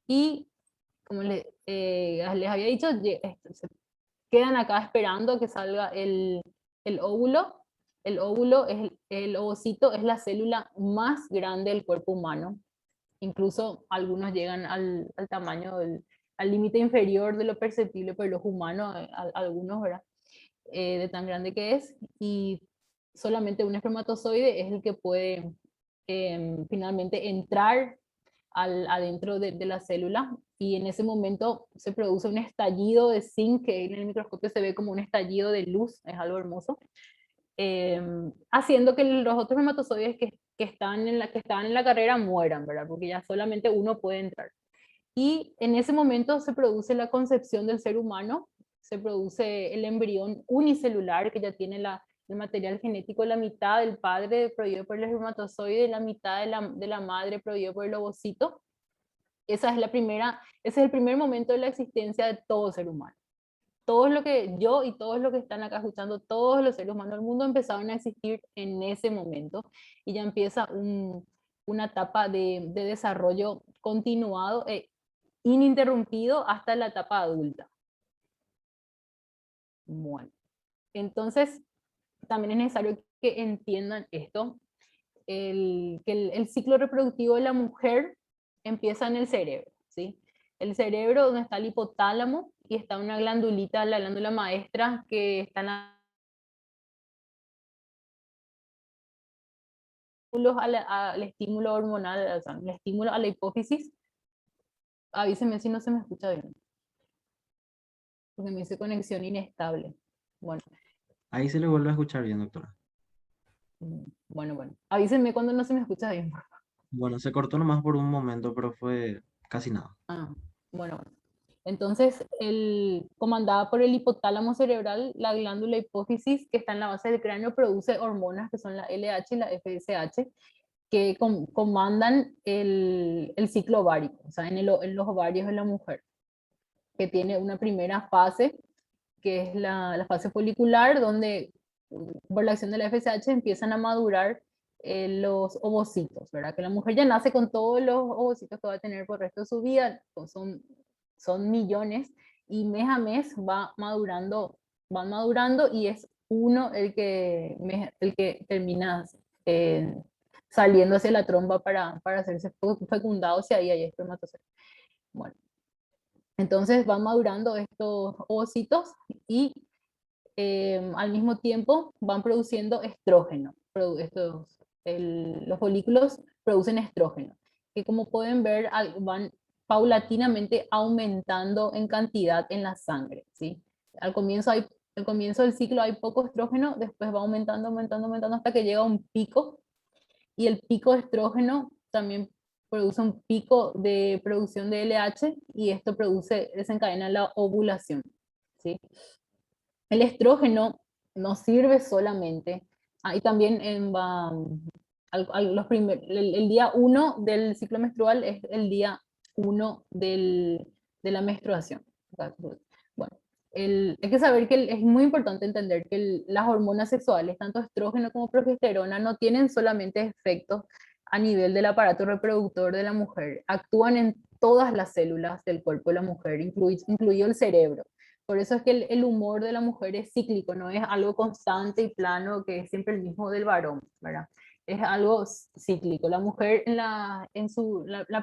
Y como les había dicho, se quedan acá esperando que salga el óvulo. El óvulo, el ovocito, es la célula más grande del cuerpo humano. Incluso algunos llegan al tamaño al límite inferior de lo perceptible por el ojo humano, algunos, ¿verdad? De tan grande que es. Y solamente un espermatozoide es el que puede finalmente entrar adentro de la célula, y en ese momento se produce un estallido de zinc, que en el microscopio se ve como un estallido de luz, es algo hermoso, haciendo que los otros espermatozoides que estaban en la carrera mueran, ¿verdad? Porque ya solamente uno puede entrar. Y en ese momento se produce la concepción del ser humano, se produce el embrión unicelular que ya tiene el material genético, la mitad del padre prohibido por el espermatozoide, la mitad de la madre prohibido por el ovocito. Ese es el primer momento de la existencia de todo ser humano. Todos lo que yo y todos los que están acá escuchando, todos los seres humanos del mundo empezaron a existir en ese momento, y ya empieza una etapa de desarrollo continuado e ininterrumpido hasta la etapa adulta. Bueno, entonces también es necesario que entiendan esto, que el ciclo reproductivo de la mujer empieza en el cerebro, ¿sí? El cerebro, donde está el hipotálamo, y está una glandulita, la glándula maestra, que está en al estímulo hormonal, o sea, el estímulo a la hipófisis. Avísenme si no se me escucha bien, porque me dice conexión inestable. Bueno, Ahí se le vuelve a escuchar bien, doctora. bueno. Avísenme cuando no se me escucha bien. Bueno, se cortó nomás por un momento, pero fue casi nada. Ah, bueno. Entonces, comandada por el hipotálamo cerebral, la glándula hipófisis, que está en la base del cráneo, produce hormonas que son la LH y la FSH, que comandan el ciclo ovárico, o sea, en los ovarios de la mujer, que tiene una primera fase, que es la fase folicular, donde por la acción de la FSH empiezan a madurar los ovocitos, ¿verdad? Que la mujer ya nace con todos los ovocitos que va a tener por el resto de su vida, pues son millones, y mes a mes van madurando y es uno el que termina eh, saliendo hacia la trompa para hacerse fecundado si ahí hay espermatozoides. Bueno, entonces van madurando estos ovocitos y al mismo tiempo van produciendo estrógeno. Los folículos producen estrógeno, que como pueden ver van paulatinamente aumentando en cantidad en la sangre, ¿sí? Al comienzo del ciclo hay poco estrógeno, después va aumentando, aumentando, aumentando hasta que llega a un pico, y el pico de estrógeno también produce un pico de producción de LH y esto desencadena la ovulación, ¿sí? El estrógeno no sirve solamente, y también el día uno del ciclo menstrual es el día uno de la menstruación. Bueno, hay que saber que es muy importante entender que las hormonas sexuales, tanto estrógeno como progesterona, no tienen solamente efectos a nivel del aparato reproductor de la mujer, actúan en todas las células del cuerpo de la mujer, incluido el cerebro. Por eso es que el humor de la mujer es cíclico, no es algo constante y plano que es siempre el mismo del varón, ¿verdad? Es algo cíclico. La mujer la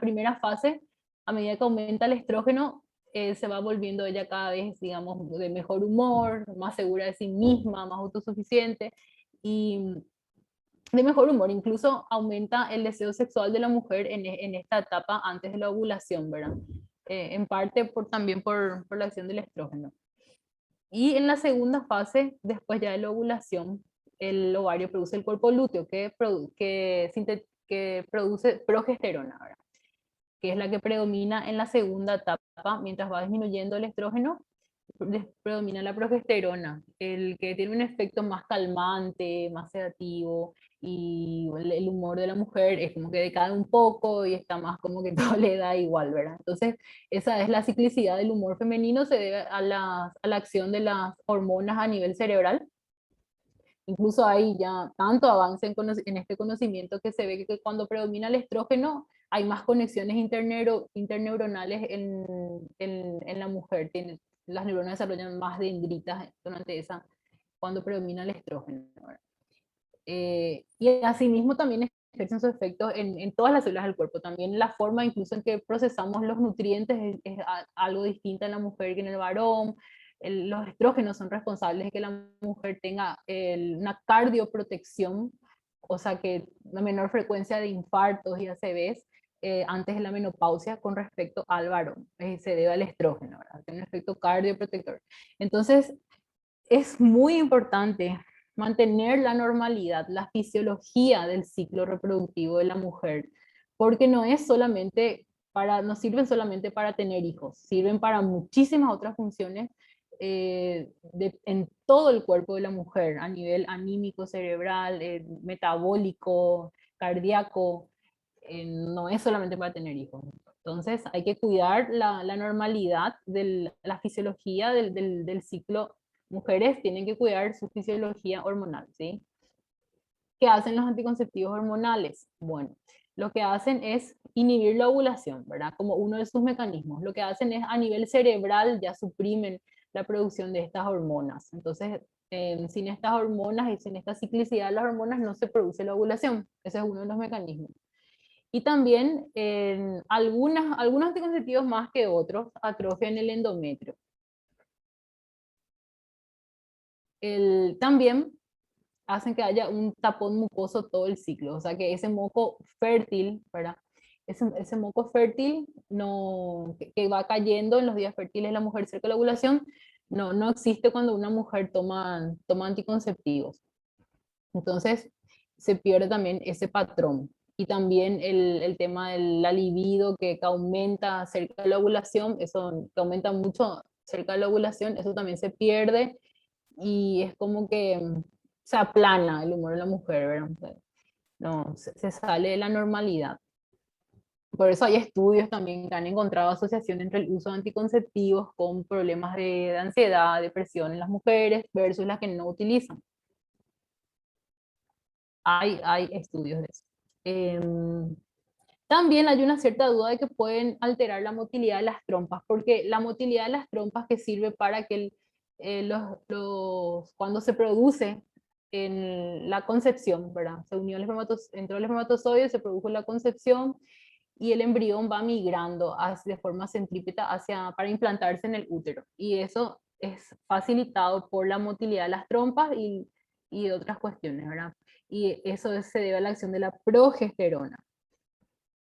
primera fase, a medida que aumenta el estrógeno, se va volviendo ella cada vez, digamos, de mejor humor, más segura de sí misma, más autosuficiente y de mejor humor. Incluso aumenta el deseo sexual de la mujer en esta etapa antes de la ovulación, ¿verdad? En parte también por la acción del estrógeno. Y en la segunda fase, después ya de la ovulación, el ovario produce el cuerpo lúteo que produce progesterona, ¿verdad? Que es la que predomina en la segunda etapa, mientras va disminuyendo el estrógeno, predomina la progesterona, el que tiene un efecto más calmante, más sedativo, y el humor de la mujer es como que decae un poco y está más como que todo le da igual, ¿verdad? Entonces, esa es la ciclicidad del humor femenino, se debe a la acción de las hormonas a nivel cerebral. Incluso hay ya tanto avance en este conocimiento que se ve que cuando predomina el estrógeno hay más conexiones interneuronales en la mujer. Las neuronas desarrollan más dendritas durante cuando predomina el estrógeno. Y asimismo también ejercen su efecto en todas las células del cuerpo. También la forma incluso en que procesamos los nutrientes es algo distinta en la mujer que en el varón. Los estrógenos son responsables de que la mujer tenga una cardioprotección, o sea que una menor frecuencia de infartos y ACVs antes de la menopausia con respecto al varón. Se debe al estrógeno, ¿verdad? Tiene un efecto cardioprotector. Entonces, es muy importante mantener la normalidad, la fisiología del ciclo reproductivo de la mujer, porque no sirven solamente para tener hijos, sirven para muchísimas otras funciones en todo el cuerpo de la mujer, a nivel anímico, cerebral, metabólico, cardíaco, no es solamente para tener hijos. Entonces hay que cuidar la normalidad de la fisiología del ciclo. Mujeres tienen que cuidar su fisiología hormonal, ¿sí? ¿Qué hacen los anticonceptivos hormonales? Bueno, lo que hacen es inhibir la ovulación, ¿verdad? Como uno de sus mecanismos. Lo que hacen es a nivel cerebral ya suprimen la producción de estas hormonas. Entonces, sin estas hormonas y sin esta ciclicidad de las hormonas no se produce la ovulación. Ese es uno de los mecanismos. Y también algunos anticonceptivos más que otros atrofian el endometrio. También hacen que haya un tapón mucoso todo el ciclo, o sea que ese moco fértil, ¿verdad? Ese moco fértil que va cayendo en los días fértiles de la mujer cerca de la ovulación, no existe cuando una mujer toma anticonceptivos. Entonces se pierde también ese patrón. Y también el tema de la libido que aumenta cerca de la ovulación, eso que aumenta mucho cerca de la ovulación, eso también se pierde y es como que se aplana el humor de la mujer, ¿verdad? no, se sale de la normalidad. Por eso hay estudios también que han encontrado asociación entre el uso de anticonceptivos con problemas de ansiedad, depresión en las mujeres versus las que no utilizan. Hay estudios de eso. También hay una cierta duda de que pueden alterar la motilidad de las trompas, porque la motilidad de las trompas que sirve para que cuando se produce en la concepción, ¿verdad? Se unió entró el espermatozoide, se produjo la concepción y el embrión va migrando de forma centrípeta para implantarse en el útero. Y eso es facilitado por la motilidad de las trompas y otras cuestiones, ¿verdad? Y eso se debe a la acción de la progesterona.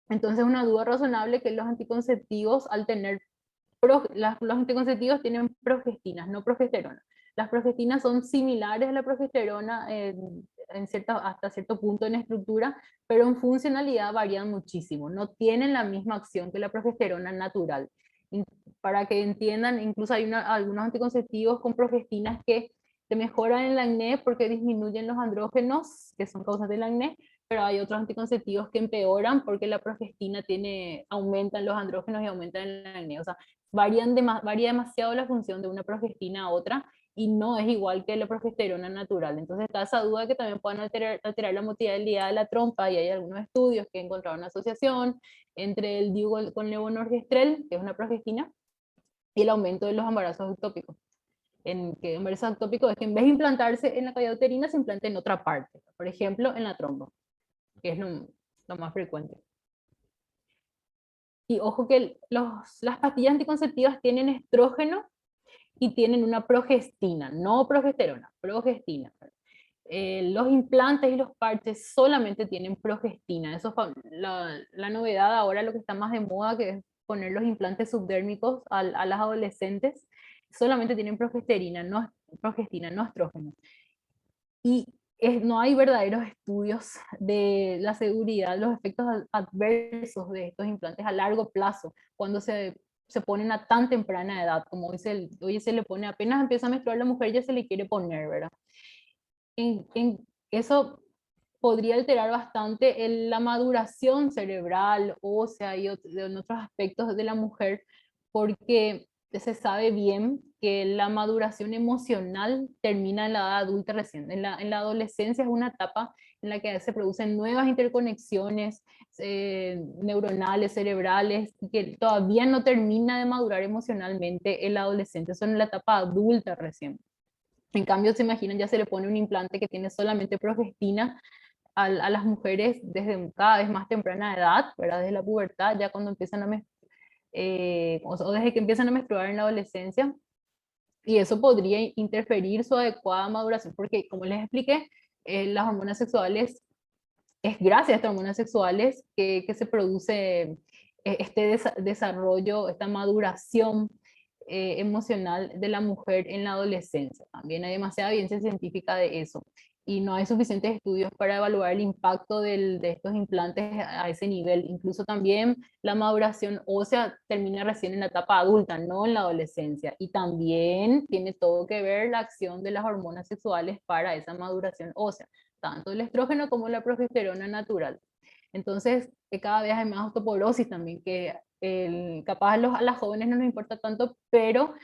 Entonces, una duda razonable que los anticonceptivos, al tener, los anticonceptivos tienen progestinas, no progesterona. Las progestinas son similares a la progesterona hasta cierto punto en estructura, pero en funcionalidad varían muchísimo. No tienen la misma acción que la progesterona natural. Para que entiendan, incluso hay algunos anticonceptivos con progestinas que te mejoran el acné porque disminuyen los andrógenos, que son causas del acné, pero hay otros anticonceptivos que empeoran porque la progestina aumentan los andrógenos y aumentan el acné. O sea, varía demasiado la función de una progestina a otra y no es igual que la progesterona natural. Entonces está esa duda que también pueden alterar la motilidad de la trompa y hay algunos estudios que encontraron una asociación entre el DIU con levonorgestrel, que es una progestina, y el aumento de los embarazos ectópicos. Que embarazo ectópico es que en vez de implantarse en la cavidad uterina, se implante en otra parte, por ejemplo, en la trompa, que es lo más frecuente. Y ojo que las pastillas anticonceptivas tienen estrógeno y tienen una progestina, no progesterona, progestina. Los implantes y los parches solamente tienen progestina. Eso es la novedad ahora, lo que está más de moda, que es poner los implantes subdérmicos a las adolescentes. Solamente tienen progestina, no estrógeno. Y no hay verdaderos estudios de la seguridad, los efectos adversos de estos implantes a largo plazo, cuando se ponen a tan temprana edad, como hoy se le pone, apenas empieza a menstruar la mujer, ya se le quiere poner, ¿verdad? Eso podría alterar bastante la maduración cerebral, ósea y en otros aspectos de la mujer, porque se sabe bien que la maduración emocional termina en la edad adulta recién. En la adolescencia es una etapa en la que se producen nuevas interconexiones neuronales, cerebrales, que todavía no termina de madurar emocionalmente el adolescente. Eso en la etapa adulta recién. En cambio, se imaginan, ya se le pone un implante que tiene solamente progestina a las mujeres desde cada vez más temprana edad, ¿verdad? Desde la pubertad, ya cuando empiezan o desde que empiezan a menstruar en la adolescencia, y eso podría interferir su adecuada maduración, porque como les expliqué, las hormonas sexuales, es gracias a estas hormonas sexuales que se produce este desarrollo, esta maduración emocional de la mujer en la adolescencia. También hay demasiada evidencia científica de eso y no hay suficientes estudios para evaluar el impacto de estos implantes a ese nivel. Incluso también la maduración ósea termina recién en la etapa adulta, no en la adolescencia. Y también tiene todo que ver la acción de las hormonas sexuales para esa maduración ósea, tanto el estrógeno como la progesterona natural. Entonces, cada vez hay más osteoporosis también, que capaz a las jóvenes no nos importa tanto, pero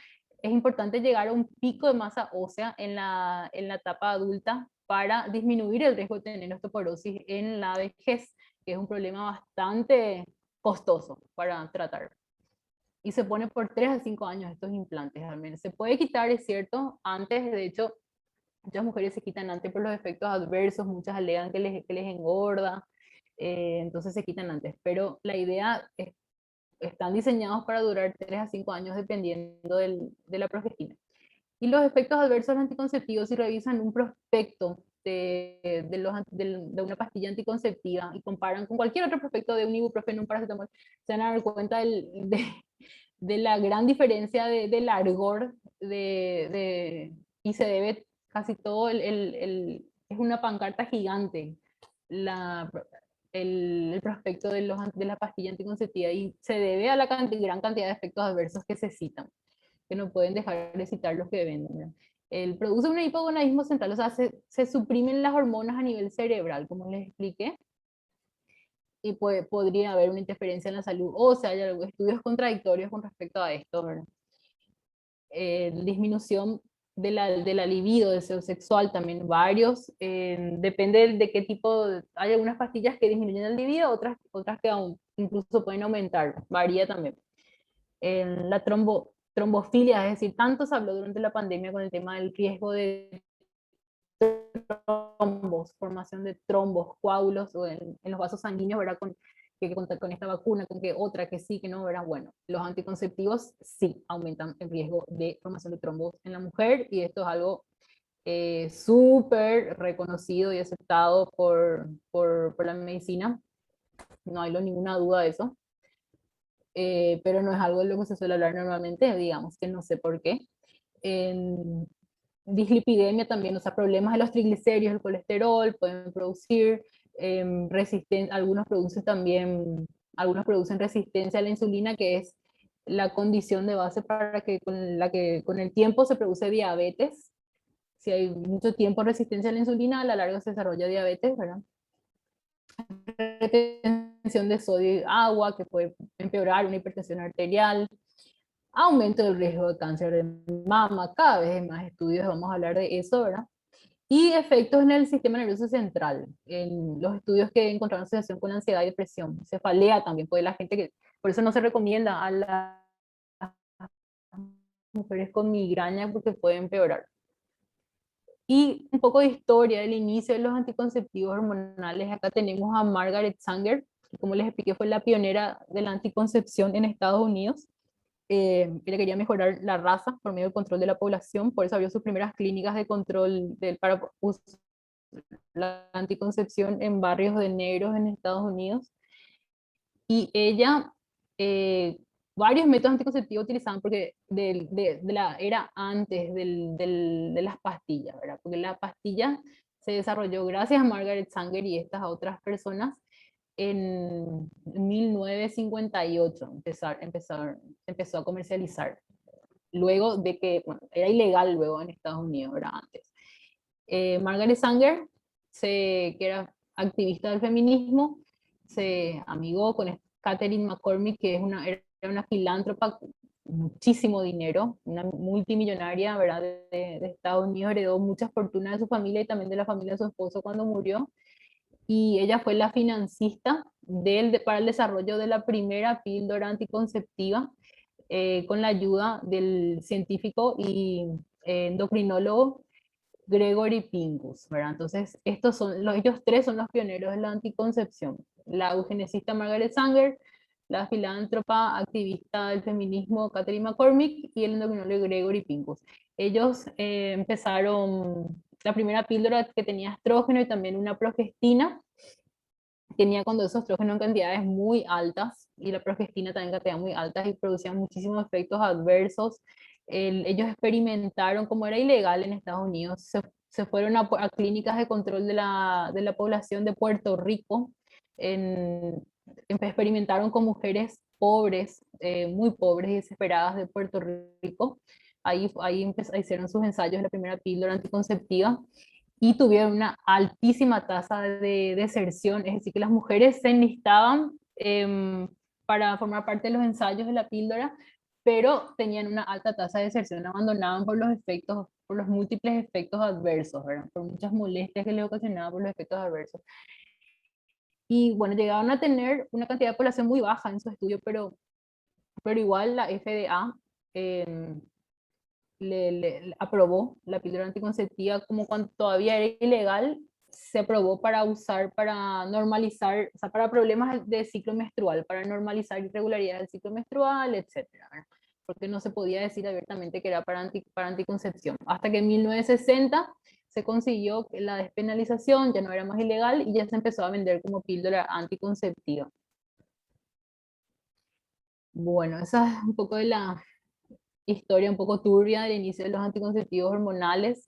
es importante llegar a un pico de masa ósea en la etapa adulta para disminuir el riesgo de tener osteoporosis en la vejez, que es un problema bastante costoso para tratar. Y se pone por 3 a 5 años estos implantes al menos. Se puede quitar, es cierto, antes, de hecho, muchas mujeres se quitan antes por los efectos adversos, muchas alegan que les engorda, entonces se quitan antes. Pero la idea es están diseñados para durar 3 a 5 años dependiendo de la progestina. Y los efectos adversos anticonceptivos, si revisan un prospecto de una pastilla anticonceptiva y comparan con cualquier otro prospecto de un ibuprofeno, un paracetamol, se van a dar cuenta de la gran diferencia de largor y se debe casi todo, es una pancarta gigante el prospecto de la pastilla anticonceptiva y se debe a la gran cantidad de efectos adversos que se citan, que no pueden dejar de citar los que venden. Produce un hipogonadismo central, o sea, se suprimen las hormonas a nivel cerebral, como les expliqué, y podría haber una interferencia en la salud, o sea, hay estudios contradictorios con respecto a esto, ¿verdad? Disminución de la libido, deseo sexual, también varios, depende de qué tipo, hay algunas pastillas que disminuyen el libido, otras que aún, incluso pueden aumentar, varía también. La trombofilia, es decir, tanto se habló durante la pandemia con el tema del riesgo de trombos, formación de trombos, coágulos o en los vasos sanguíneos, ¿verdad? Que contar con esta vacuna, con que otra que sí, que no, ¿verdad? Bueno, los anticonceptivos sí aumentan el riesgo de formación de trombos en la mujer y esto es algo súper reconocido y aceptado por la medicina, no hay ninguna duda de eso, pero no es algo de lo que se suele hablar normalmente, digamos que no sé por qué. En dislipidemia también, o sea, problemas de los triglicéridos, el colesterol, pueden producir algunos producen también, algunos producen resistencia a la insulina, que es la condición de base para que con la que con el tiempo se produce diabetes. Si hay mucho tiempo resistencia a la insulina, a la larga se desarrolla diabetes, ¿verdad? Retención de sodio y agua, que puede empeorar una hipertensión arterial, aumento del riesgo de cáncer de mama, cada vez hay más estudios, vamos a hablar de eso, ¿verdad? Y efectos en el sistema nervioso central, en los estudios que encontraron asociación con ansiedad y depresión, cefalea también, puede la gente que, por eso no se recomienda a las mujeres con migraña porque puede empeorar. Y un poco de historia del inicio de los anticonceptivos hormonales. Acá tenemos a Margaret Sanger, que como les expliqué fue la pionera de la anticoncepción en Estados Unidos. Ella quería mejorar la raza por medio del control de la población, por eso abrió sus primeras clínicas de control para la anticoncepción en barrios de negros en Estados Unidos. Y ella, varios métodos anticonceptivos utilizaban porque era antes de las pastillas, ¿verdad? Porque la pastilla se desarrolló gracias a Margaret Sanger y estas otras personas en 1958, empezó a comercializar. Luego de que, bueno, era ilegal luego en Estados Unidos, era antes. Margaret Sanger, que era activista del feminismo, se amigó con Catherine McCormick, que era una filántropa, muchísimo dinero, una multimillonaria, ¿verdad? De Estados Unidos, heredó muchas fortunas de su familia y también de la familia de su esposo cuando murió. Y ella fue la financista para el desarrollo de la primera píldora anticonceptiva, con la ayuda del científico y endocrinólogo Gregory Pincus, ¿verdad? Entonces, ellos tres son los pioneros de la anticoncepción. La eugenesista Margaret Sanger, la filántropa activista del feminismo Catherine McCormick y el endocrinólogo Gregory Pincus. Ellos empezaron la primera píldora que tenía estrógeno y también una progestina. Tenía cuando esos estrógenos en cantidades muy altas y la progestina también en cantidades muy altas y producían muchísimos efectos adversos. Ellos experimentaron, como era ilegal en Estados Unidos, se fueron a clínicas de control de la población de Puerto Rico, experimentaron con mujeres pobres, muy pobres y desesperadas de Puerto Rico. Ahí hicieron sus ensayos de la primera píldora anticonceptiva y tuvieron una altísima tasa de deserción, es decir, que las mujeres se enlistaban para formar parte de los ensayos de la píldora, pero tenían una alta tasa de deserción, abandonaban por los efectos, por los múltiples efectos adversos, ¿verdad? Por muchas molestias que les ocasionaban por los efectos adversos. Y bueno, llegaban a tener una cantidad de población muy baja en su estudio, pero igual la FDA eh, le aprobó la píldora anticonceptiva como cuando todavía era ilegal, se aprobó para usar, para normalizar, o sea, para problemas de ciclo menstrual, para normalizar irregularidades del ciclo menstrual, etcétera, ¿verdad? Porque no se podía decir abiertamente que era para anticoncepción. Hasta que en 1960 se consiguió que la despenalización, ya no era más ilegal y ya se empezó a vender como píldora anticonceptiva. Bueno, esa es un poco de la historia un poco turbia del inicio de los anticonceptivos hormonales.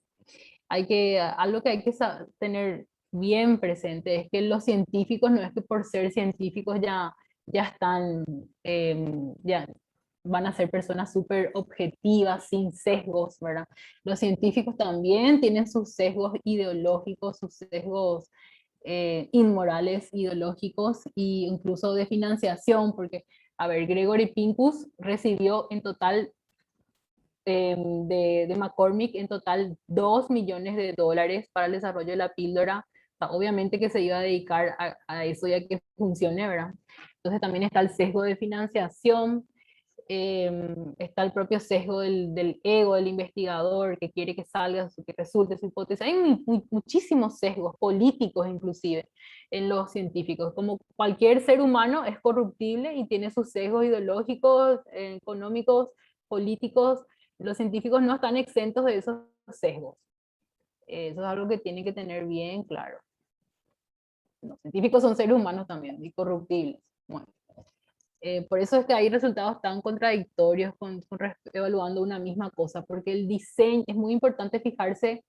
Algo que hay que tener bien presente es que los científicos no es que por ser científicos ya están, ya van a ser personas súper objetivas, sin sesgos, ¿verdad? Los científicos también tienen sus sesgos ideológicos, sus sesgos inmorales, ideológicos e incluso de financiación, porque, a ver, Gregory Pincus recibió en total de McCormick en total $2 millones para el desarrollo de la píldora. O sea, obviamente que se iba a dedicar a eso ya que funcione, ¿verdad? Entonces también está el sesgo de financiación, está el propio sesgo del ego del investigador que quiere que salga, que resulte su hipótesis. Hay muchísimos sesgos políticos inclusive en los científicos. Como cualquier ser humano es corruptible y tiene sus sesgos ideológicos, económicos, políticos. Los científicos no están exentos de esos sesgos. Eso es algo que tienen que tener bien claro. Los científicos son seres humanos también y corruptibles. Bueno. Por eso es que hay resultados tan contradictorios evaluando una misma cosa, porque el diseño, es muy importante fijarse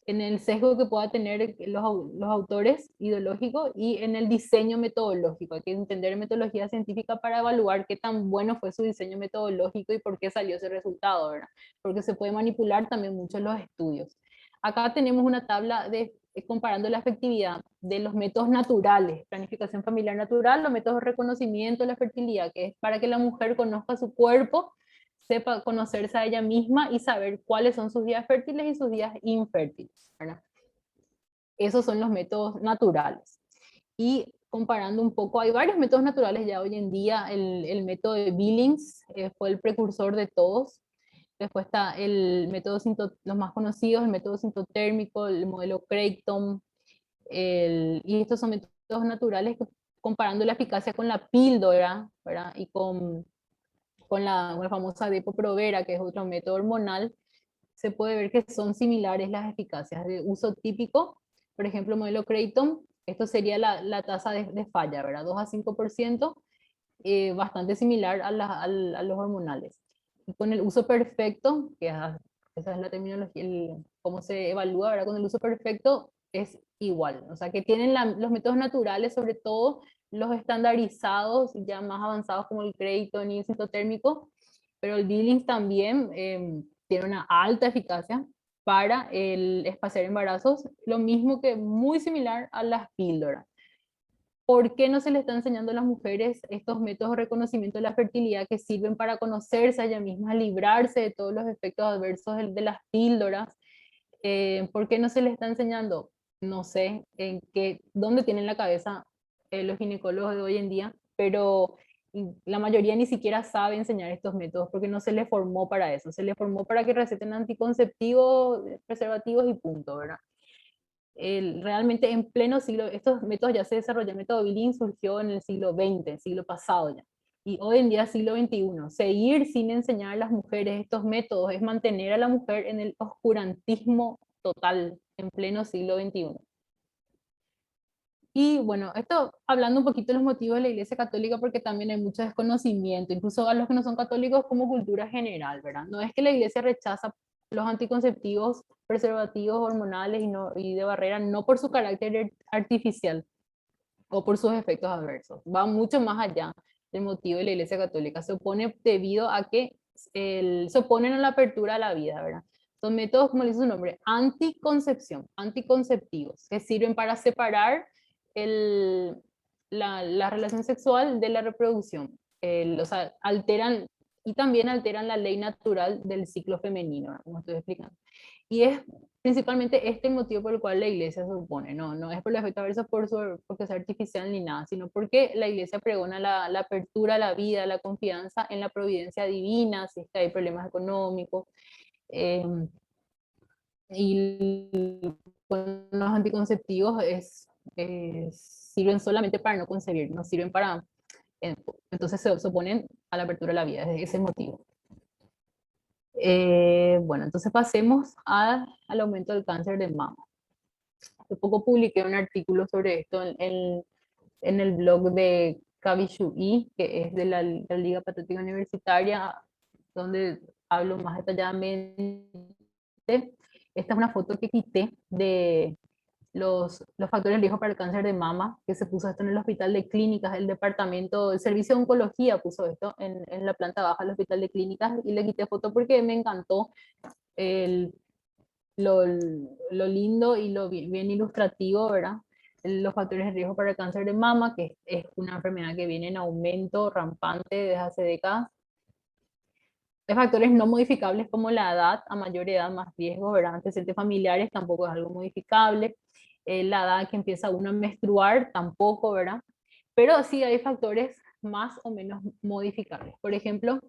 en el sesgo que pueda tener los autores ideológicos y en el diseño metodológico. Hay que entender metodología científica para evaluar qué tan bueno fue su diseño metodológico y por qué salió ese resultado, ¿verdad? Porque se puede manipular también mucho los estudios. Acá tenemos una tabla comparando la efectividad de los métodos naturales, planificación familiar natural, los métodos de reconocimiento de la fertilidad, que es para que la mujer conozca su cuerpo, sepa conocerse a ella misma y saber cuáles son sus días fértiles y sus días infértiles, ¿verdad? Esos son los métodos naturales. Y comparando un poco, hay varios métodos naturales ya hoy en día. El método de Billings fue el precursor de todos. Después está el método, los más conocidos, el método sintotérmico, el modelo Creighton, y estos son métodos naturales que, comparando la eficacia con la píldora, ¿verdad? Y con la famosa Depo-Provera, que es otro método hormonal, se puede ver que son similares las eficacias de uso típico. Por ejemplo, modelo Creighton, esto sería la tasa de falla, ¿verdad? 2 a 5%, bastante similar a los hormonales. Y con el uso perfecto, esa es la terminología, cómo se evalúa, ¿verdad? Con el uso perfecto es igual. O sea, que tienen los métodos naturales, sobre todo los estandarizados, ya más avanzados como el Creighton y el sintotérmico, pero el Billings también tiene una alta eficacia para el espaciar embarazos, lo mismo que muy similar a las píldoras. ¿Por qué no se le está enseñando a las mujeres estos métodos de reconocimiento de la fertilidad que sirven para conocerse a ellas mismas, librarse de todos los efectos adversos de las píldoras? ¿Por qué no se les está enseñando? No sé dónde tienen la cabeza los ginecólogos de hoy en día, pero la mayoría ni siquiera sabe enseñar estos métodos porque no se les formó para eso. Se les formó para que receten anticonceptivos, preservativos y punto, ¿verdad? Realmente en pleno siglo, estos métodos ya se desarrollaron, el método Billing surgió en el siglo XX, siglo pasado ya, y hoy en día siglo XXI. Seguir sin enseñar a las mujeres estos métodos es mantener a la mujer en el oscurantismo total, en pleno siglo XXI. Y bueno, esto hablando un poquito de los motivos de la Iglesia Católica, porque también hay mucho desconocimiento, incluso a los que no son católicos como cultura general, ¿verdad? No es que la Iglesia rechaza los anticonceptivos, preservativos hormonales y de barrera, no por su carácter artificial o por sus efectos adversos. Va mucho más allá del motivo de la Iglesia Católica. Se opone debido a que se oponen a la apertura a la vida, ¿verdad? Son métodos, como dice su nombre, anticoncepción, anticonceptivos, que sirven para separar la relación sexual de la reproducción. O sea, alteran y también alteran la ley natural del ciclo femenino, como estoy explicando. Y es principalmente este motivo por el cual la iglesia se opone, no es por el efecto adverso porque es artificial ni nada, sino porque la iglesia pregona la apertura a la vida, la confianza en la providencia divina, si es que hay problemas económicos. Eh, y con los anticonceptivos sirven solamente para no concebir, no sirven para... entonces se oponen a la apertura de la vida, es ese motivo. Bueno, entonces pasemos al aumento del cáncer de mama. Hace poco publiqué un artículo sobre esto en el blog de Kavishui, que es de la Liga Patriótica Universitaria, donde hablo más detalladamente. Esta es una foto que quité de los factores de riesgo para el cáncer de mama, que se puso esto en el hospital de clínicas, el departamento, el servicio de oncología puso esto en la planta baja del hospital de clínicas, y le quité foto porque me encantó el, lo lindo y lo bien ilustrativo, ¿verdad? los factores de riesgo para el cáncer de mama, que es una enfermedad que viene en aumento rampante desde hace décadas. Hay factores no modificables como la edad, a mayor edad más riesgo, ¿verdad? Antecedentes familiares tampoco es algo modificable. La edad que empieza uno a menstruar tampoco, ¿verdad? Pero sí hay factores más o menos modificables. Por ejemplo,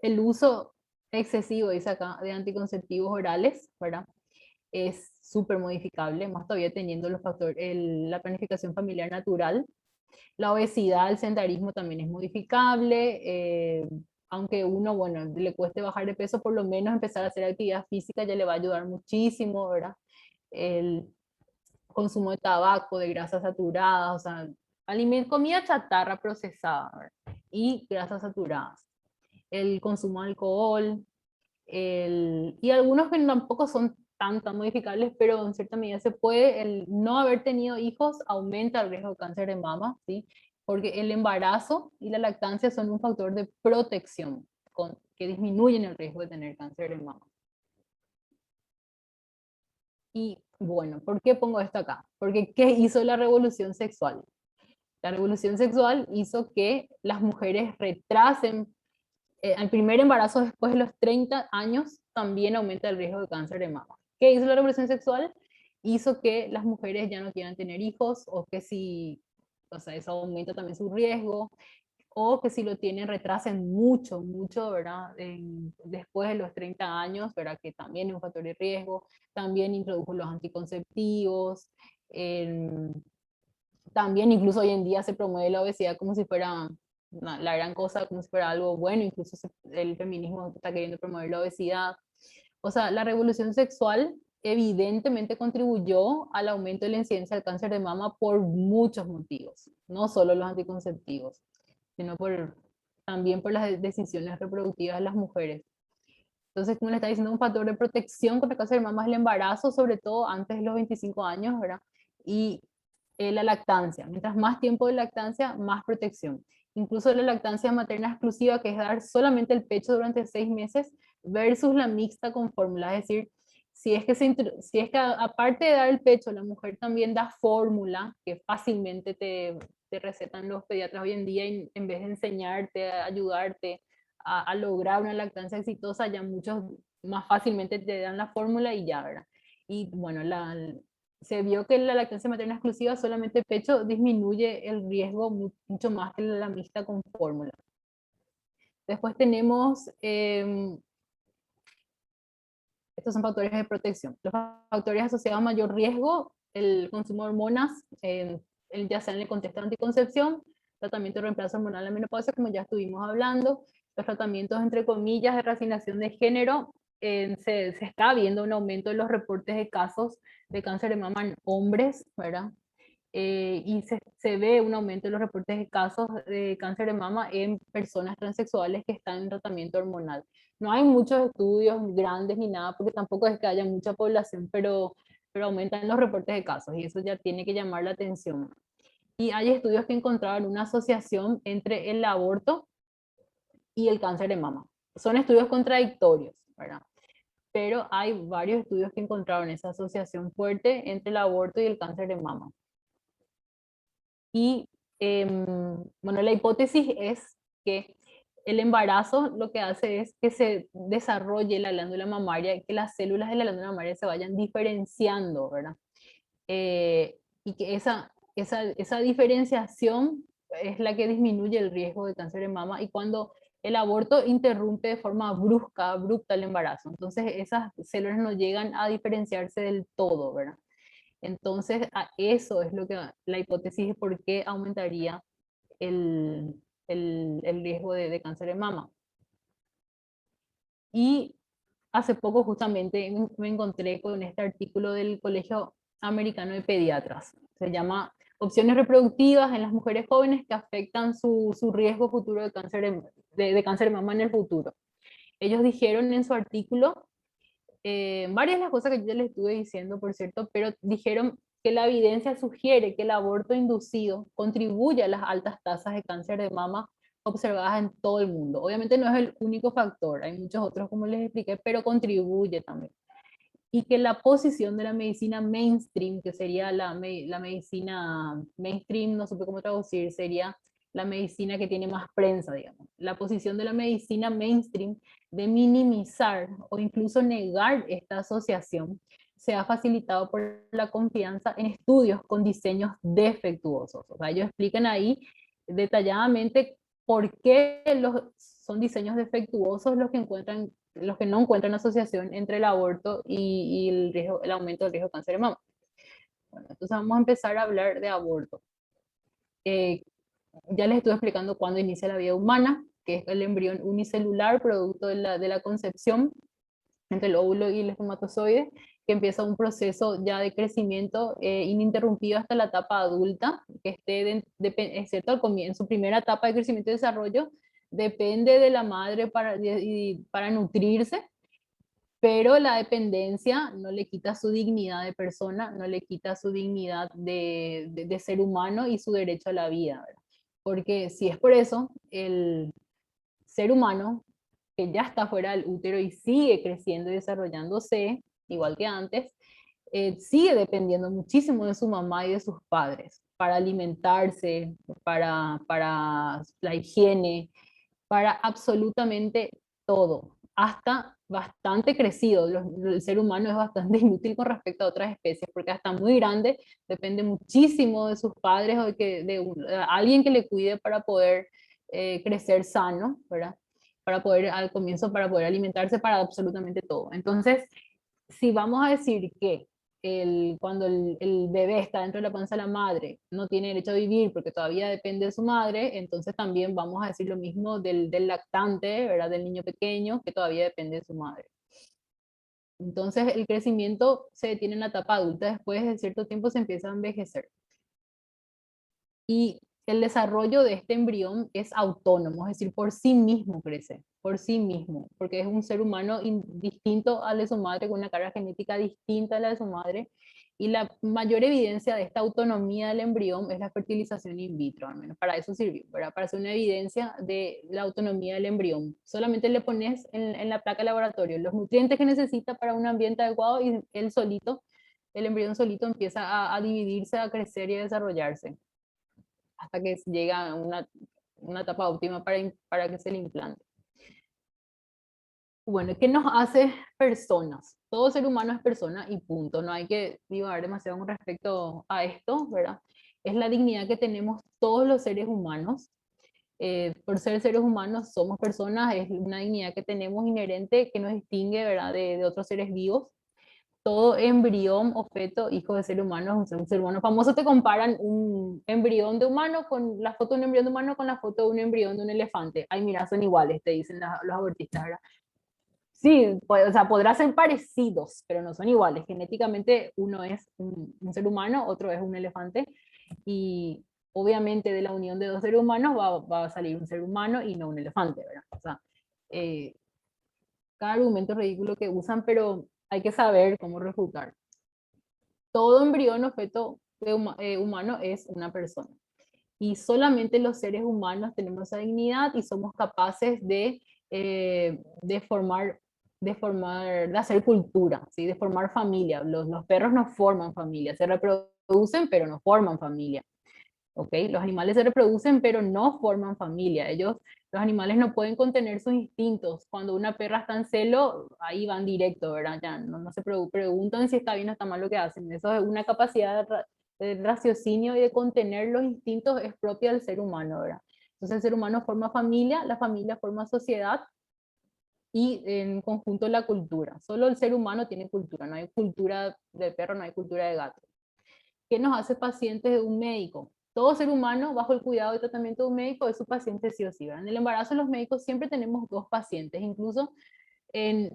el uso excesivo, dice acá, de anticonceptivos orales, ¿verdad? Es súper modificable, más todavía teniendo los factores, la planificación familiar natural. La obesidad, el sedentarismo también es modificable, aunque uno, bueno, le cueste bajar de peso, por lo menos empezar a hacer actividad física ya le va a ayudar muchísimo, ¿verdad? El consumo de tabaco, de grasas saturadas, o sea, comida chatarra procesada, ¿verdad? Y grasas saturadas. El consumo de alcohol, y algunos que tampoco son tan modificables, pero en cierta medida se puede, el no haber tenido hijos aumenta el riesgo de cáncer de mama, ¿sí? Porque el embarazo y la lactancia son un factor de protección que disminuyen el riesgo de tener cáncer de mama. Y bueno, ¿por qué pongo esto acá? Porque ¿qué hizo la revolución sexual? La revolución sexual hizo que las mujeres retrasen al primer embarazo después de los 30 años también aumenta el riesgo de cáncer de mama. ¿Qué hizo la revolución sexual? Hizo que las mujeres ya no quieran tener hijos o que si, o sea, eso aumenta también su riesgo o que si lo tienen retrasen mucho, ¿verdad? Después de los 30 años, ¿verdad? Que también es un factor de riesgo. También introdujo los anticonceptivos. También incluso hoy en día se promueve la obesidad como si fuera la gran cosa, como si fuera algo bueno, incluso el feminismo está queriendo promover la obesidad. O sea, la revolución sexual evidentemente contribuyó al aumento de la incidencia del cáncer de mama por muchos motivos, no solo los anticonceptivos, sino también por las decisiones reproductivas de las mujeres. Entonces, como le está diciendo, un factor de protección contra el cáncer de mama es el embarazo, sobre todo antes de los 25 años, ¿verdad? Y la lactancia. Mientras más tiempo de lactancia, más protección. Incluso la lactancia materna exclusiva, que es dar solamente el pecho durante 6 meses, versus la mixta con fórmula. Es decir, si es que aparte de dar el pecho, la mujer también da fórmula, que fácilmente te recetan los pediatras hoy en día, y en vez de enseñarte, ayudarte a lograr una lactancia exitosa, ya muchos más fácilmente te dan la fórmula y ya, ¿verdad? Y bueno, se vio que la lactancia materna exclusiva, solamente pecho, disminuye el riesgo mucho más que la mixta con fórmula. Después tenemos, estos son factores de protección. Los factores asociados a mayor riesgo, el consumo de hormonas, ya sea en el contexto de anticoncepción, tratamiento de reemplazo hormonal en la menopausia, como ya estuvimos hablando, los tratamientos, entre comillas, de reasignación de género. Se está viendo un aumento de los reportes de casos de cáncer de mama en hombres, ¿verdad? Y se ve un aumento de los reportes de casos de cáncer de mama en personas transexuales que están en tratamiento hormonal. No hay muchos estudios grandes ni nada, porque tampoco es que haya mucha población, pero aumentan los reportes de casos y eso ya tiene que llamar la atención. Y hay estudios que encontraron una asociación entre el aborto y el cáncer de mama. Son estudios contradictorios, ¿verdad? Pero hay varios estudios que encontraron esa asociación fuerte entre el aborto y el cáncer de mama. Y bueno, la hipótesis es que el embarazo lo que hace es que se desarrolle la glándula mamaria y que las células de la glándula mamaria se vayan diferenciando, ¿verdad? Y que esa diferenciación es la que disminuye el riesgo de cáncer de mama, y cuando el aborto interrumpe de forma brusca, abrupta el embarazo, entonces esas células no llegan a diferenciarse del todo, ¿verdad? Entonces, eso es lo que la hipótesis de por qué aumentaría el, el riesgo de cáncer de mama. Y hace poco justamente me encontré con este artículo del Colegio Americano de Pediatras. Se llama Opciones reproductivas en las mujeres jóvenes que afectan su riesgo futuro de cáncer de cáncer de mama en el futuro. Ellos dijeron en su artículo varias de las cosas que yo ya les estuve diciendo, por cierto, pero dijeron que la evidencia sugiere que el aborto inducido contribuye a las altas tasas de cáncer de mama observadas en todo el mundo. Obviamente no es el único factor, hay muchos otros como les expliqué, pero contribuye también. y que la posición de la medicina mainstream, que sería la medicina mainstream, no supe cómo traducir, sería la medicina que tiene más prensa, digamos. La posición de la medicina mainstream de minimizar o incluso negar esta asociación se ha facilitado por la confianza en estudios con diseños defectuosos. O sea, ellos explican ahí detalladamente por qué son diseños defectuosos los que no encuentran asociación entre el aborto y el aumento del riesgo de cáncer de mama. Bueno, entonces vamos a empezar a hablar de aborto. Eh, ya les estuve explicando cuándo inicia la vida humana, que es el embrión unicelular, producto de la concepción entre el óvulo y el espermatozoide, que empieza un proceso ya de crecimiento ininterrumpido hasta la etapa adulta, que esté, es cierto, en su primera etapa de crecimiento y desarrollo, depende de la madre para nutrirse, pero la dependencia no le quita su dignidad de persona, no le quita su dignidad de ser humano y su derecho a la vida, ¿verdad? Porque si es por eso, el ser humano que ya está fuera del útero y sigue creciendo y desarrollándose, igual que antes, sigue dependiendo muchísimo de su mamá y de sus padres para alimentarse, para la higiene, para absolutamente todo, hasta bastante crecido. El ser humano es bastante inútil con respecto a otras especies, porque hasta muy grande depende muchísimo de sus padres o de alguien que le cuide para poder crecer sano, ¿verdad? Para poder, al comienzo, para poder alimentarse para absolutamente todo. Entonces, si vamos a decir que cuando el bebé está dentro de la panza de la madre no tiene derecho a vivir porque todavía depende de su madre, entonces también vamos a decir lo mismo del lactante, ¿verdad? Del niño pequeño que todavía depende de su madre. Entonces el crecimiento se detiene en la etapa adulta, después de cierto tiempo se empieza a envejecer. Y el desarrollo de este embrión es autónomo, es decir, por sí mismo crece, por sí mismo, porque es un ser humano distinto al de su madre, con una carga genética distinta a la de su madre, y la mayor evidencia de esta autonomía del embrión es la fertilización in vitro, al menos para eso sirvió, ¿verdad? Para hacer una evidencia de la autonomía del embrión. Solamente le pones en la placa de laboratorio los nutrientes que necesita para un ambiente adecuado y él solito, el embrión solito empieza a dividirse, a crecer y a desarrollarse hasta que llega a una etapa óptima para que se le implante. Bueno, ¿qué nos hace personas? Todo ser humano es persona y punto. No hay que divagar demasiado con respecto a esto, ¿verdad? Es la dignidad que tenemos todos los seres humanos. Por ser seres humanos somos personas, es una dignidad que tenemos inherente que nos distingue, ¿verdad? De otros seres vivos. Todo embrión o feto, hijo de ser humano, un ser humano famoso, te comparan un embrión de humano con la foto de un embrión de humano con la foto de un embrión de un elefante. Ay, mira, son iguales, te dicen los abortistas, ¿verdad? Sí, pues, o sea, podrán ser parecidos, pero no son iguales. Genéticamente uno es un ser humano, otro es un elefante, y obviamente de la unión de dos seres humanos va a salir un ser humano y no un elefante, ¿verdad? O sea, eh, cada argumento ridículo que usan, pero hay que saber cómo refutar. Todo embrión o feto humano es una persona. Y solamente los seres humanos tenemos esa dignidad y somos capaces de de hacer cultura, ¿sí? De formar familia. Los perros no forman familia, se reproducen, pero no forman familia. ¿Okay? Los animales se reproducen, pero no forman familia. Los animales no pueden contener sus instintos. Cuando una perra está en celo, ahí van directo, ¿verdad? Ya no se preguntan si está bien o está mal lo que hacen. Eso es una capacidad de raciocinio y de contener los instintos es propia del ser humano, ¿verdad? Entonces el ser humano forma familia, la familia forma sociedad y en conjunto la cultura. Solo el ser humano tiene cultura, no hay cultura de perro, no hay cultura de gato. ¿Qué nos hace pacientes de un médico? Todo ser humano bajo el cuidado y tratamiento de un médico es su paciente sí o sí. ¿Verdad? En el embarazo los médicos siempre tenemos dos pacientes, incluso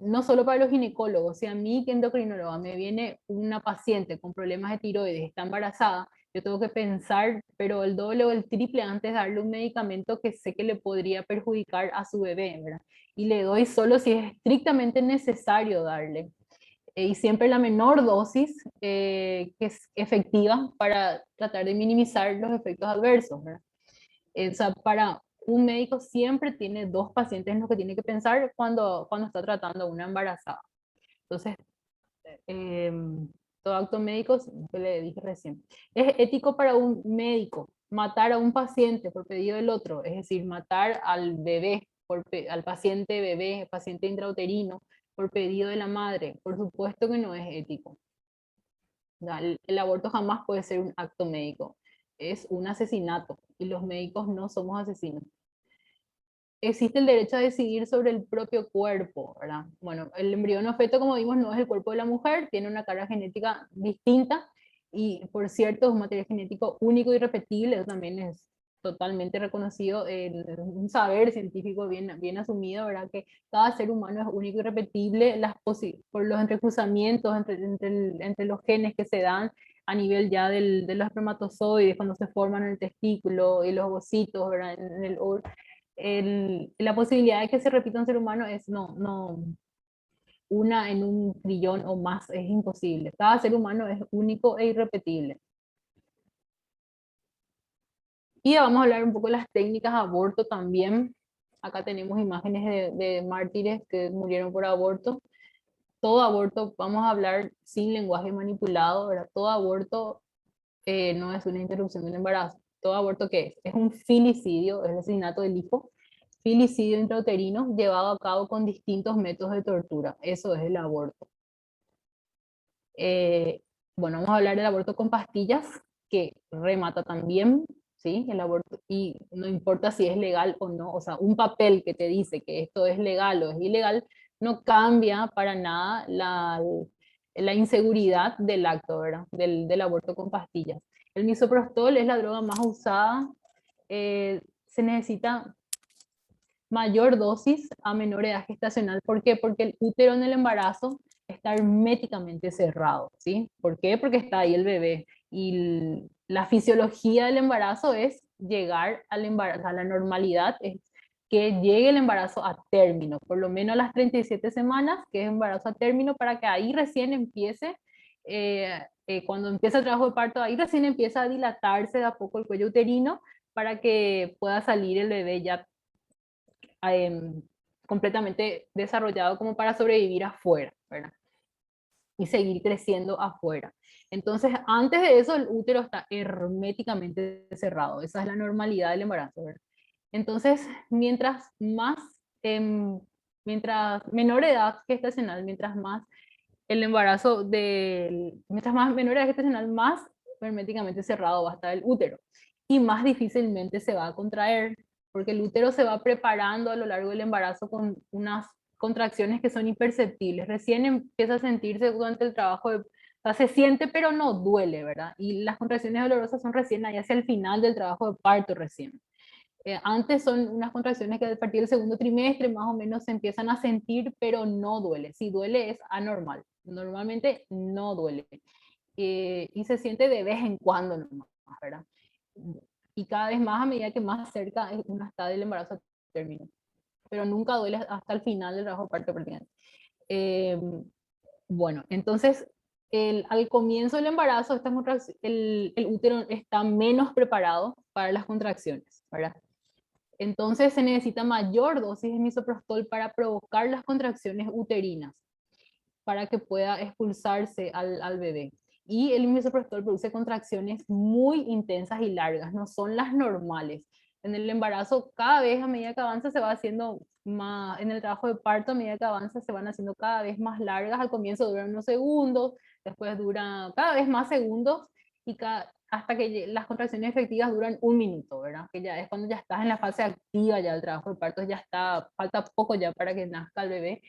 no solo para los ginecólogos. Si a mí, que endocrinóloga, me viene una paciente con problemas de tiroides, está embarazada, yo tengo que pensar, pero el doble o el triple antes de darle un medicamento que sé que le podría perjudicar a su bebé, ¿verdad? Y le doy solo si es estrictamente necesario darle y siempre la menor dosis que es efectiva para tratar de minimizar los efectos adversos, ¿verdad? O sea, para un médico siempre tiene dos pacientes en los que tiene que pensar cuando está tratando a una embarazada. Entonces, todo acto médico, que le dije recién. Es ético para un médico matar a un paciente por pedido del otro, es decir, matar al bebé, al paciente bebé, paciente intrauterino, por pedido de la madre. Por supuesto que no es ético. El aborto jamás puede ser un acto médico, es un asesinato y los médicos no somos asesinos. Existe el derecho a decidir sobre el propio cuerpo, ¿verdad? Bueno, el embrión feto, como vimos, no es el cuerpo de la mujer, tiene una carga genética distinta y, por cierto, es un material genético único y irrepetible, eso también es totalmente reconocido, un saber científico bien asumido, ¿verdad? Que cada ser humano es único y irrepetible por los entrecruzamientos entre los genes que se dan a nivel ya de los espermatozoides, cuando se forman en el testículo y los ovocitos, ¿verdad? En el la posibilidad de que se repita un ser humano es una en un trillón o más, es imposible. Cada ser humano es único e irrepetible. Y vamos a hablar un poco de las técnicas de aborto también. Acá tenemos imágenes de mártires que murieron por aborto. Todo aborto, vamos a hablar sin lenguaje manipulado, ¿verdad? Todo aborto no es una interrupción del embarazo. Todo aborto, ¿qué es? Es un filicidio, es el asesinato del hijo, filicidio intrauterino llevado a cabo con distintos métodos de tortura. Eso es el aborto. Eh, bueno, vamos a hablar del aborto con pastillas, que remata también, ¿sí? El aborto, y no importa si es legal o no, o sea, un papel que te dice que esto es legal o es ilegal, no cambia para nada la inseguridad del acto, ¿verdad? Del aborto con pastillas. El misoprostol es la droga más usada, se necesita mayor dosis a menor edad gestacional. ¿Por qué? Porque el útero en el embarazo está herméticamente cerrado, ¿sí? ¿Por qué? Porque está ahí el bebé. Y la fisiología del embarazo es llegar al embarazo, a la normalidad, es que llegue el embarazo a término, por lo menos a las 37 semanas, que es embarazo a término, para que ahí recién empiece, cuando empieza el trabajo de parto, ahí recién empieza a dilatarse de a poco el cuello uterino para que pueda salir el bebé ya eh, completamente desarrollado como para sobrevivir afuera, ¿verdad? Y seguir creciendo afuera. Entonces, antes de eso, el útero está herméticamente cerrado. Esa es la normalidad del embarazo, ¿verdad? Entonces, mientras menor edad gestacional, mientras más menor edad gestacional, más herméticamente cerrado va a estar el útero y más difícilmente se va a contraer, porque el útero se va preparando a lo largo del embarazo con unas contracciones que son imperceptibles. Recién empieza a sentirse durante el trabajo o sea, se siente pero no duele, ¿verdad? Y las contracciones dolorosas son recién ahí hacia el final del trabajo de parto recién. Antes son unas contracciones que a partir del segundo trimestre más o menos se empiezan a sentir, pero no duele. Si duele es anormal. Normalmente no duele. Y se siente de vez en cuando nomás, ¿verdad? Y cada vez más a medida que más cerca uno está del embarazo a término. Pero nunca duele hasta el final del trabajo de parto prácticamente. Eh, bueno, entonces al comienzo del embarazo el útero está menos preparado para las contracciones, ¿verdad? Entonces se necesita mayor dosis de misoprostol para provocar las contracciones uterinas, para que pueda expulsarse al bebé. Y el misoprostol produce contracciones muy intensas y largas, no son las normales. En el embarazo, cada vez a medida que avanza se va haciendo más, en el trabajo de parto a medida que avanza se van haciendo cada vez más largas, al comienzo duran unos segundos, después dura cada vez más segundos y hasta que las contracciones efectivas duran un minuto, ¿verdad? Que ya es cuando ya estás en la fase activa ya del trabajo de parto, ya está, falta poco ya para que nazca el bebé.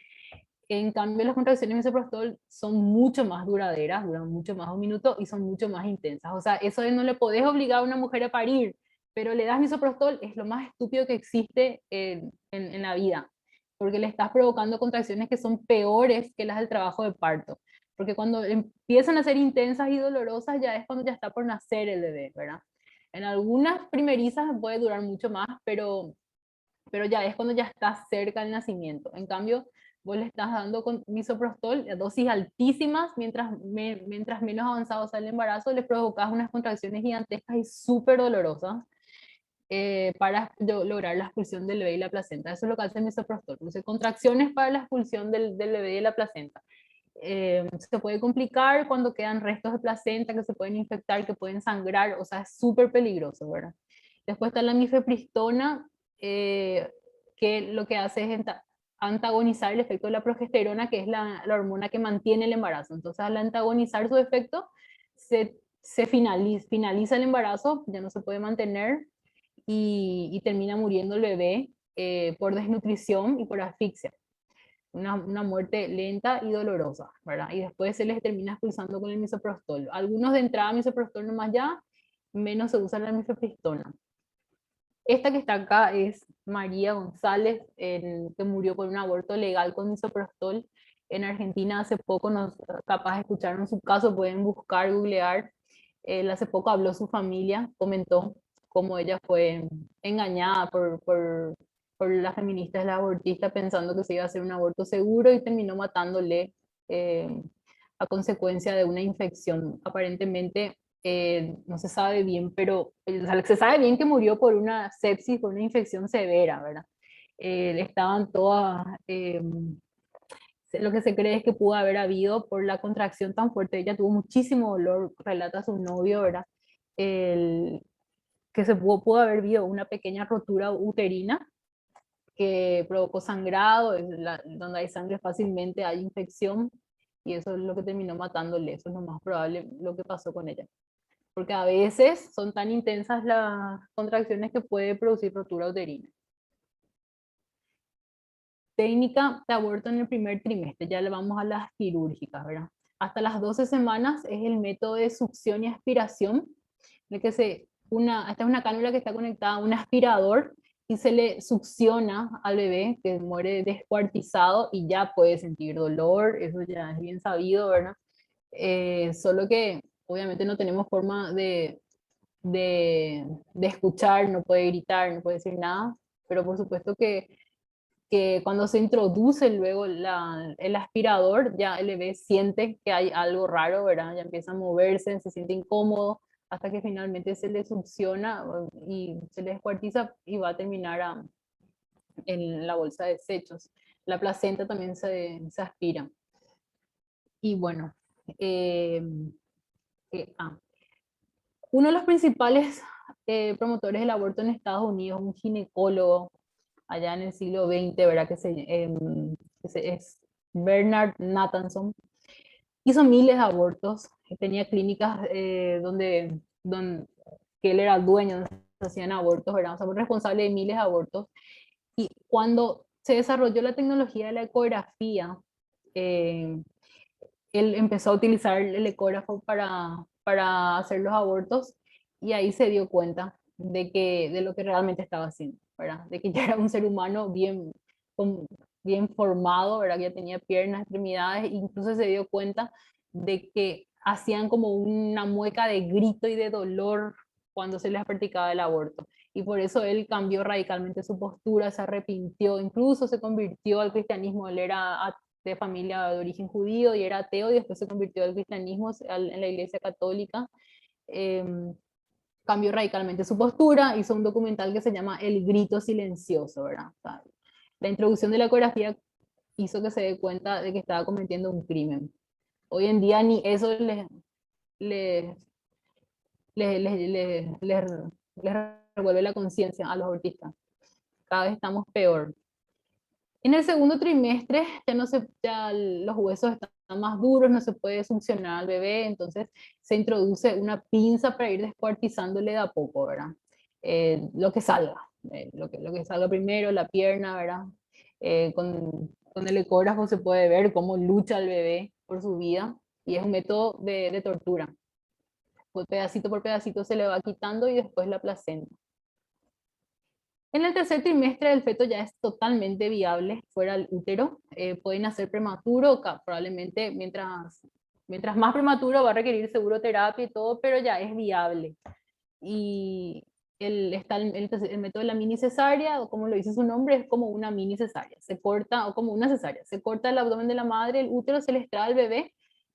En cambio, las contracciones misoprostol son mucho más duraderas, duran mucho más de un minuto y son mucho más intensas. O sea, eso de no le podés obligar a una mujer a parir, pero le das misoprostol es lo más estúpido que existe en la vida, porque le estás provocando contracciones que son peores que las del trabajo de parto. Porque cuando empiezan a ser intensas y dolorosas ya es cuando ya está por nacer el bebé, ¿verdad? En algunas primerizas puede durar mucho más, pero ya es cuando ya está cerca del nacimiento. En cambio, vos le estás dando con misoprostol, dosis altísimas, mientras menos avanzado sea el embarazo, le provocas unas contracciones gigantescas y súper dolorosas para lograr la expulsión del bebé y la placenta. Eso es lo que hace el misoprostol, produce contracciones para la expulsión del bebé y la placenta. Se puede complicar cuando quedan restos de placenta que se pueden infectar, que pueden sangrar, o sea, es súper peligroso, ¿verdad? Después está la mifepristona, que lo que hace es antagonizar el efecto de la progesterona, que es la hormona que mantiene el embarazo. Entonces, al antagonizar su efecto, se finaliza el embarazo, ya no se puede mantener y termina muriendo el bebé por desnutrición y por asfixia. Una muerte lenta y dolorosa, ¿verdad? Y después se les termina expulsando con el misoprostol. Algunos de entrada misoprostol nomás ya, menos se usa la mifepristona. Esta que está acá es María González, que murió por un aborto legal con misoprostol en Argentina hace poco. Capaz escucharon su caso, pueden buscar, googlear. Hace poco habló su familia, comentó cómo ella fue engañada por las feministas, la abortista, pensando que se iba a hacer un aborto seguro y terminó matándole eh, a consecuencia de una infección. Aparentemente no se sabe bien, pero o sea, se sabe bien que murió por una sepsis, por una infección severa, ¿verdad? Estaban todas, lo que se cree es que pudo haber habido por la contracción tan fuerte. Ella tuvo muchísimo dolor, relata su novio, ¿verdad? El, que pudo haber habido una pequeña rotura uterina que provocó sangrado, donde hay sangre fácilmente hay infección, y eso es lo que terminó matándole. Eso es lo más probable, lo que pasó con ella. Porque a veces son tan intensas las contracciones que puede producir rotura uterina. Técnica de aborto en el primer trimestre, ya le vamos a las quirúrgicas, ¿verdad? Hasta las 12 semanas es el método de succión y aspiración, de que esta es una cánula que está conectada a un aspirador y se le succiona al bebé que muere descuartizado y ya puede sentir dolor, eso ya es bien sabido, ¿verdad? Solo que obviamente no tenemos forma de escuchar, no puede gritar, no puede decir nada, pero por supuesto que cuando se introduce luego el aspirador, ya el bebé siente que hay algo raro, ¿verdad? Ya empieza a moverse, se siente incómodo, hasta que finalmente se le succiona y se le descuartiza y va a terminar en la bolsa de desechos. La placenta también se aspira. Y bueno, eh, eh, ah, uno de los principales promotores del aborto en Estados Unidos, un ginecólogo allá en el siglo XX, ¿verdad? Es Bernard Nathanson. Hizo miles de abortos, tenía clínicas donde que él era dueño, donde se hacían abortos, ¿verdad? O sea, fue responsable de miles de abortos. Y cuando se desarrolló la tecnología de la ecografía, eh, él empezó a utilizar el ecógrafo para hacer los abortos y ahí se dio cuenta de lo que realmente estaba haciendo, ¿verdad? De que ya era un ser humano bien formado, ¿verdad? Que ya tenía piernas, extremidades, e incluso se dio cuenta de que hacían como una mueca de grito y de dolor cuando se les practicaba el aborto. Y por eso él cambió radicalmente su postura, se arrepintió, incluso se convirtió al cristianismo. Él era de familia de origen judío y era ateo y después se convirtió al cristianismo en la iglesia católica. Eh, Cambió radicalmente su postura, hizo un documental que se llama El grito silencioso, ¿verdad? O sea, la introducción de la ecografía hizo que se dé cuenta de que estaba cometiendo un crimen. Hoy en día ni eso les, les revuelve la conciencia a los abortistas. Cada vez estamos peor. En el segundo trimestre ya los huesos están más duros, no se puede succionar al bebé, entonces se introduce una pinza para ir descuartizándole de a poco, ¿verdad? Lo que salga, lo que salga primero, la pierna, ¿verdad? Con el ecógrafo se puede ver cómo lucha el bebé por su vida y es un método de tortura. Pues pedacito por pedacito se le va quitando y después la placenta. En el tercer trimestre el feto ya es totalmente viable fuera del útero, puede nacer prematuro, probablemente mientras más prematuro va a requerir seguro terapia y todo, pero ya es viable. Y está el método de la mini cesárea, o como lo dice su nombre, es como una mini cesárea, se corta, o como una cesárea, se corta el abdomen de la madre, el útero, se le extrae al bebé,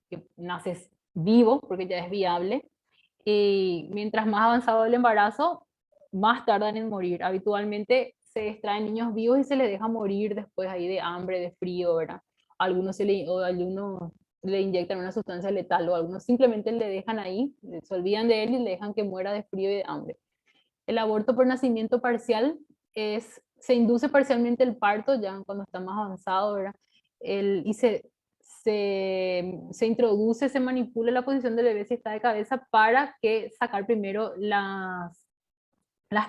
que nace vivo porque ya es viable, y mientras más avanzado el embarazo, más tardan en morir. Habitualmente se extraen niños vivos y se les deja morir después ahí de hambre, de frío, ¿verdad? Algunos le inyectan una sustancia letal, o algunos simplemente le dejan ahí, se olvidan de él y le dejan que muera de frío y de hambre. El aborto por nacimiento parcial se induce parcialmente el parto ya cuando está más avanzado, ¿verdad? Y se introduce, se manipula la posición del bebé si está de cabeza para que sacar primero las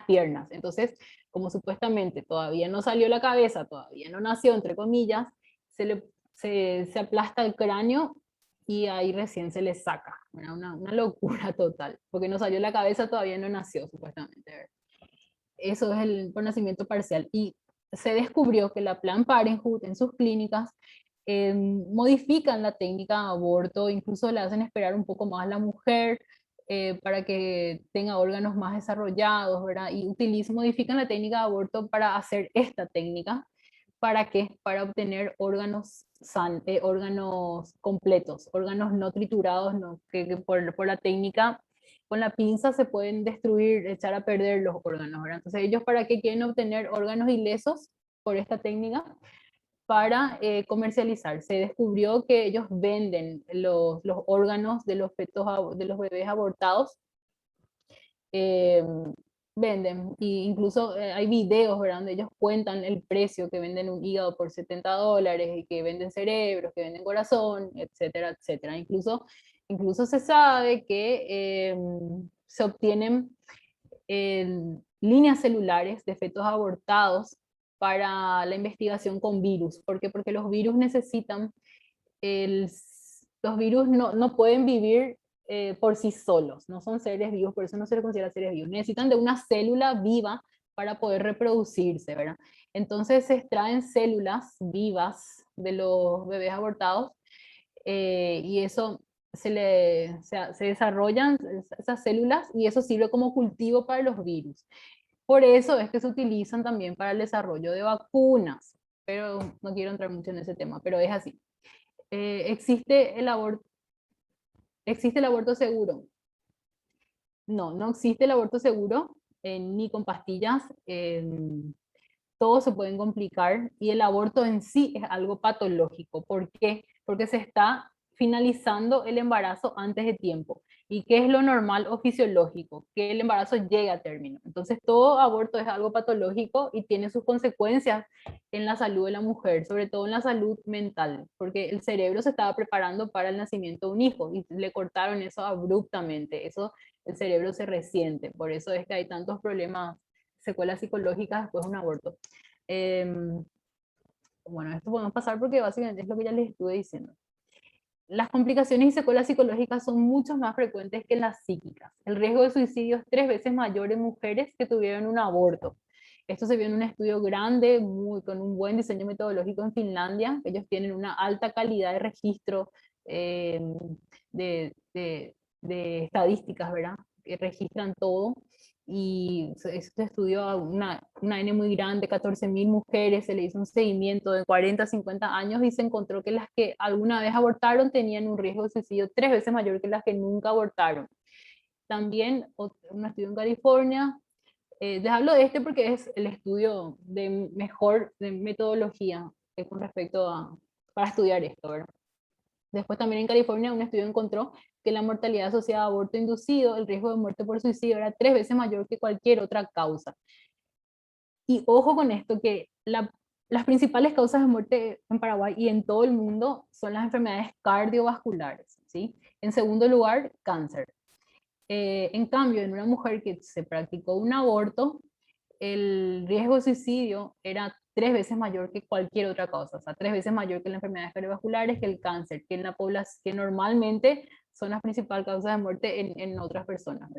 piernas. Entonces, como supuestamente todavía no salió la cabeza, todavía no nació, entre comillas, se aplasta el cráneo y ahí recién se le saca. Una locura total, porque no salió la cabeza, todavía no nació, supuestamente. ¿Verdad? Eso es el por nacimiento parcial. Y se descubrió que la Planned Parenthood en sus clínicas modifican la técnica de aborto, incluso le hacen esperar un poco más a la mujer para que tenga órganos más desarrollados, ¿verdad? Y modifican la técnica de aborto para hacer esta técnica. ¿Para qué? Para obtener órganos completos, órganos no triturados, no, que por la técnica con la pinza se pueden destruir, echar a perder los órganos, ¿verdad? Entonces ellos para qué quieren obtener órganos ilesos por esta técnica para comercializar. Se descubrió que ellos venden los órganos de los fetos, de los bebés abortados, eh, venden, y incluso hay videos, ¿verdad? Donde ellos cuentan el precio, que venden un hígado por $70, y que venden cerebros, que venden corazón, etcétera, etcétera. Incluso se sabe que se obtienen líneas celulares de fetos abortados para la investigación con virus. ¿Por qué? Porque los virus necesitan, el, los virus no pueden vivir por sí solos, no son seres vivos, por eso no se les considera seres vivos. Necesitan de una célula viva para poder reproducirse, ¿verdad? Entonces se extraen células vivas de los bebés abortados y eso se desarrollan esas células y eso sirve como cultivo para los virus. Por eso es que se utilizan también para el desarrollo de vacunas, pero no quiero entrar mucho en ese tema, pero es así. ¿Existe el aborto seguro? No, no existe el aborto seguro, ni con pastillas. Todos se pueden complicar y el aborto en sí es algo patológico. ¿Por qué? Porque se está finalizando el embarazo antes de tiempo. ¿Y qué es lo normal o fisiológico? Que el embarazo llegue a término. Entonces todo aborto es algo patológico y tiene sus consecuencias en la salud de la mujer, sobre todo en la salud mental, porque el cerebro se estaba preparando para el nacimiento de un hijo y le cortaron eso abruptamente. Eso, el cerebro se resiente. Por eso es que hay tantos problemas, secuelas psicológicas después de un aborto. Bueno, esto podemos pasar porque básicamente es lo que ya les estuve diciendo. Las complicaciones y secuelas psicológicas son mucho más frecuentes que las psíquicas. El riesgo de suicidio es 3 veces mayor en mujeres que tuvieron un aborto. Esto se vio en un estudio grande, con un buen diseño metodológico en Finlandia. Ellos tienen una alta calidad de registro eh, de estadísticas, ¿verdad? Que registran todo. Y este estudio a una N muy grande, 14.000 mujeres, se le hizo un seguimiento de 40 a 50 años y se encontró que las que alguna vez abortaron tenían un riesgo de suicidio 3 veces mayor que las que nunca abortaron. También un estudio en California, les hablo de este porque es el estudio de metodología con respecto para estudiar esto, ¿verdad? Después también en California un estudio encontró que la mortalidad asociada a aborto inducido, el riesgo de muerte por suicidio era 3 veces mayor que cualquier otra causa. Y ojo con esto, que las principales causas de muerte en Paraguay y en todo el mundo son las enfermedades cardiovasculares, ¿sí? En segundo lugar, cáncer. En cambio, en una mujer que se practicó un aborto, el riesgo de suicidio era 3 veces mayor que cualquier otra causa, o sea, 3 veces mayor que las enfermedades cardiovasculares, que el cáncer, que en la población, que normalmente son las principales causas de muerte en otras personas.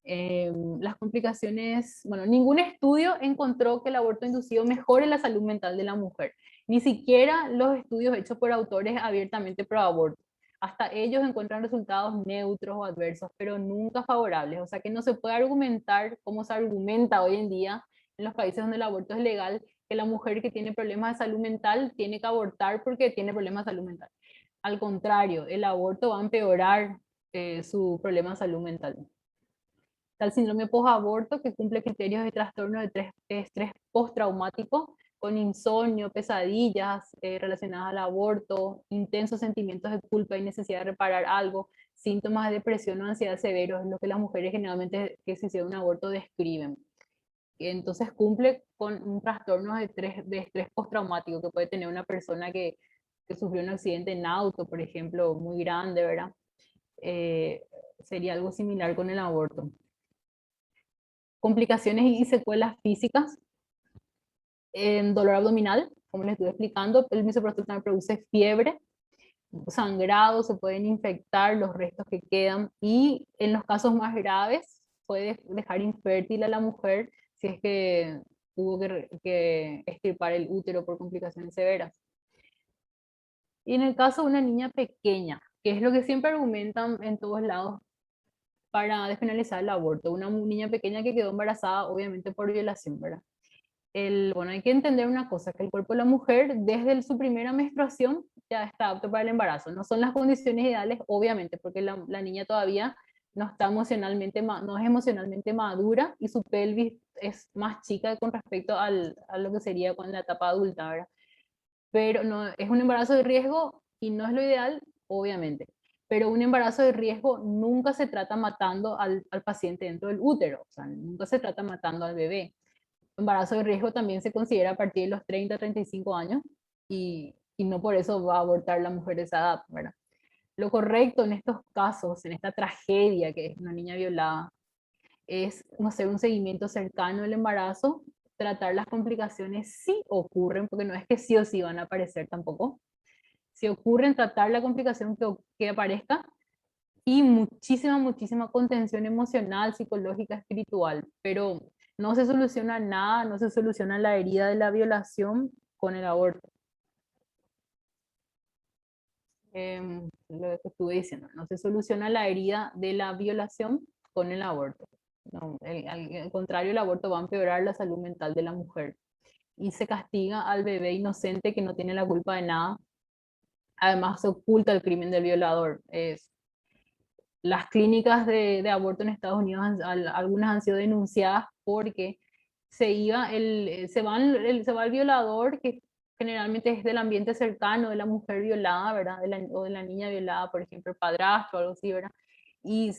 Las complicaciones, bueno, ningún estudio encontró que el aborto inducido mejore la salud mental de la mujer, ni siquiera los estudios hechos por autores abiertamente pro aborto. Hasta ellos encuentran resultados neutros o adversos, pero nunca favorables. O sea que no se puede argumentar, como se argumenta hoy en día en los países donde el aborto es legal, que la mujer que tiene problemas de salud mental tiene que abortar porque tiene problemas de salud mental. Al contrario, el aborto va a empeorar su problema de salud mental. Está el síndrome post-aborto, que cumple criterios de trastorno de estrés postraumático con insomnio, pesadillas relacionadas al aborto, intensos sentimientos de culpa y necesidad de reparar algo, síntomas de depresión o ansiedad severos, es lo que las mujeres generalmente que se hicieron un aborto describen. Entonces cumple con un trastorno de estrés postraumático que puede tener una persona que sufrió un accidente en auto, por ejemplo, muy grande, ¿verdad? Eh, Sería algo similar con el aborto. Complicaciones y secuelas físicas, en dolor abdominal, como les estuve explicando, el misoprostol también produce fiebre, sangrado, se pueden infectar los restos que quedan y en los casos más graves puede dejar infértil a la mujer si es que hubo que extirpar el útero por complicaciones severas. Y en el caso de una niña pequeña, que es lo que siempre argumentan en todos lados para despenalizar el aborto, una niña pequeña que quedó embarazada obviamente por violación, ¿verdad? Bueno, hay que entender una cosa, que el cuerpo de la mujer desde su primera menstruación ya está apto para el embarazo. No son las condiciones ideales, obviamente, porque la niña todavía no está emocionalmente, no es emocionalmente madura y su pelvis es más chica con respecto a lo que sería con la etapa adulta, ¿verdad? Pero no, es un embarazo de riesgo y no es lo ideal, obviamente. Pero un embarazo de riesgo nunca se trata matando al paciente dentro del útero, o sea, nunca se trata matando al bebé. Embarazo de riesgo también se considera a partir de los 30, 35 años y no por eso va a abortar la mujer de esa edad, ¿verdad? Lo correcto en estos casos, en esta tragedia que es una niña violada, es hacer un seguimiento cercano del embarazo, tratar las complicaciones si ocurren, porque no es que sí o sí van a aparecer tampoco. Si ocurren, tratar la complicación que aparezca y muchísima, muchísima contención emocional, psicológica, espiritual, pero no se soluciona nada, no se soluciona la herida de la violación con el aborto. Lo que estuve diciendo, no se soluciona la herida de la violación con el aborto. No, al contrario, el aborto va a empeorar la salud mental de la mujer y se castiga al bebé inocente que no tiene la culpa de nada. Además, se oculta el crimen del violador. Las clínicas de aborto en Estados Unidos, algunas han sido denunciadas porque se va el violador, que generalmente es del ambiente cercano de la mujer violada, ¿verdad? O de la niña violada, por ejemplo, el padrastro o algo así, ¿verdad? Y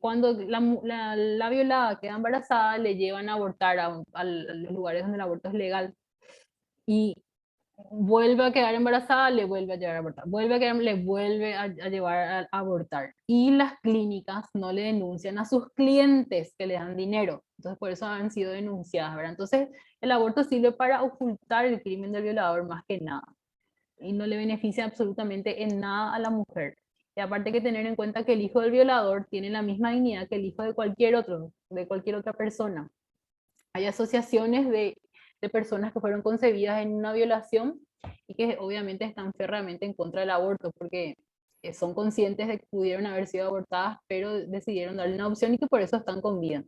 cuando la violada queda embarazada, le llevan a abortar a los lugares donde el aborto es legal. Y vuelve a quedar embarazada, le vuelve a llevar a abortar, vuelve a quedar, le vuelve a llevar a abortar. Y las clínicas no le denuncian a sus clientes que le dan dinero. Entonces, por eso han sido denunciadas, ¿verdad? Entonces, el aborto sirve para ocultar el crimen del violador más que nada. Y no le beneficia absolutamente en nada a la mujer. Y aparte hay que tener en cuenta que el hijo del violador tiene la misma dignidad que el hijo de cualquier otra persona. Hay asociaciones de personas que fueron concebidas en una violación y que obviamente están férreamente en contra del aborto porque son conscientes de que pudieron haber sido abortadas, pero decidieron darle una opción y que por eso están con vida.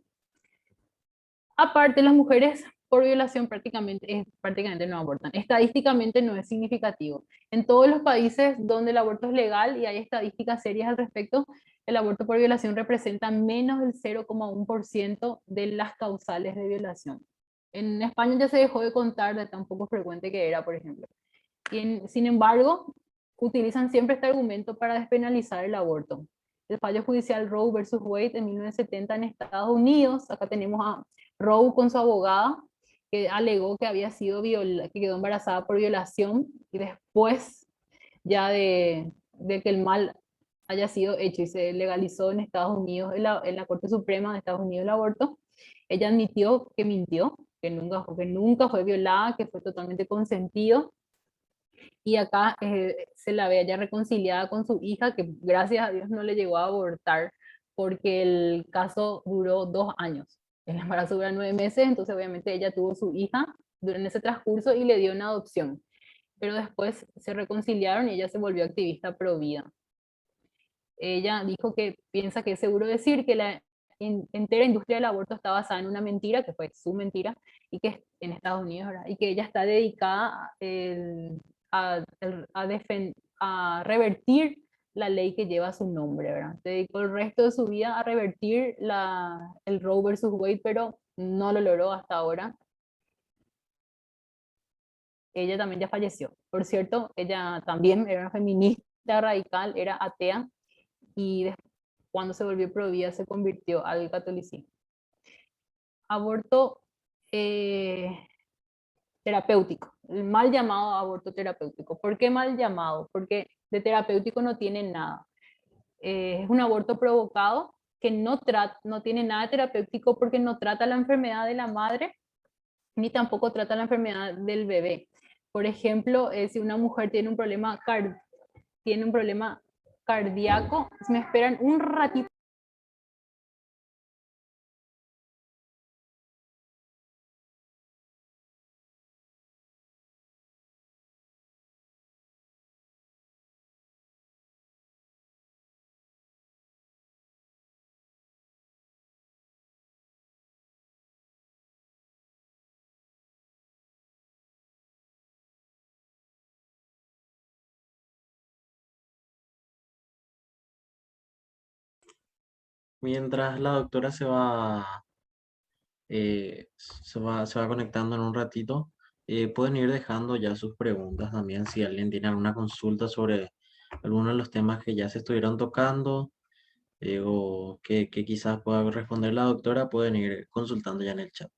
Aparte, las mujeres por violación prácticamente no abortan. Estadísticamente no es significativo. En todos los países donde el aborto es legal y hay estadísticas serias al respecto, el aborto por violación representa menos del 0,1% de las causales de violación. En España ya se dejó de contar de tan poco frecuente que era, por ejemplo. Sin embargo, utilizan siempre este argumento para despenalizar el aborto. El fallo judicial Roe versus Wade en 1970 en Estados Unidos, acá tenemos a Roe con su abogada, que alegó que había sido que quedó embarazada por violación y después ya de que el mal haya sido hecho y se legalizó en Estados Unidos, en la Corte Suprema de Estados Unidos el aborto, ella admitió que mintió, que nunca fue violada, que fue totalmente consentido y acá se la ve ya reconciliada con su hija, que gracias a Dios no le llegó a abortar porque el caso duró 2 años. El embarazo dura 9 meses, entonces obviamente ella tuvo su hija durante ese transcurso y le dio una adopción. Pero después se reconciliaron y ella se volvió activista pro vida. Ella dijo que piensa que es seguro decir que la entera industria del aborto está basada en una mentira, que fue su mentira, y que es en Estados Unidos, ¿verdad? Y que ella está dedicada a, a revertir la ley que lleva su nombre, ¿verdad? Se dedicó el resto de su vida a revertir el Roe versus Wade, pero no lo logró hasta ahora. ella también ya falleció. Por cierto, ella también era una feminista radical, era atea y cuando se volvió pro vida se convirtió al catolicismo. Aborto eh, terapéutico, el mal llamado aborto terapéutico. ¿Por qué mal llamado? Porque de terapéutico no tiene nada. Es un aborto provocado que no tiene nada terapéutico porque no trata la enfermedad de la madre ni tampoco trata la enfermedad del bebé. Por ejemplo, si una mujer tiene un problema cardíaco, si me esperan un ratito. Mientras la doctora se va conectando en un ratito, pueden ir dejando ya sus preguntas también si alguien tiene alguna consulta sobre alguno de los temas que ya se estuvieron tocando o que quizás pueda responder la doctora, pueden ir consultando ya en el chat.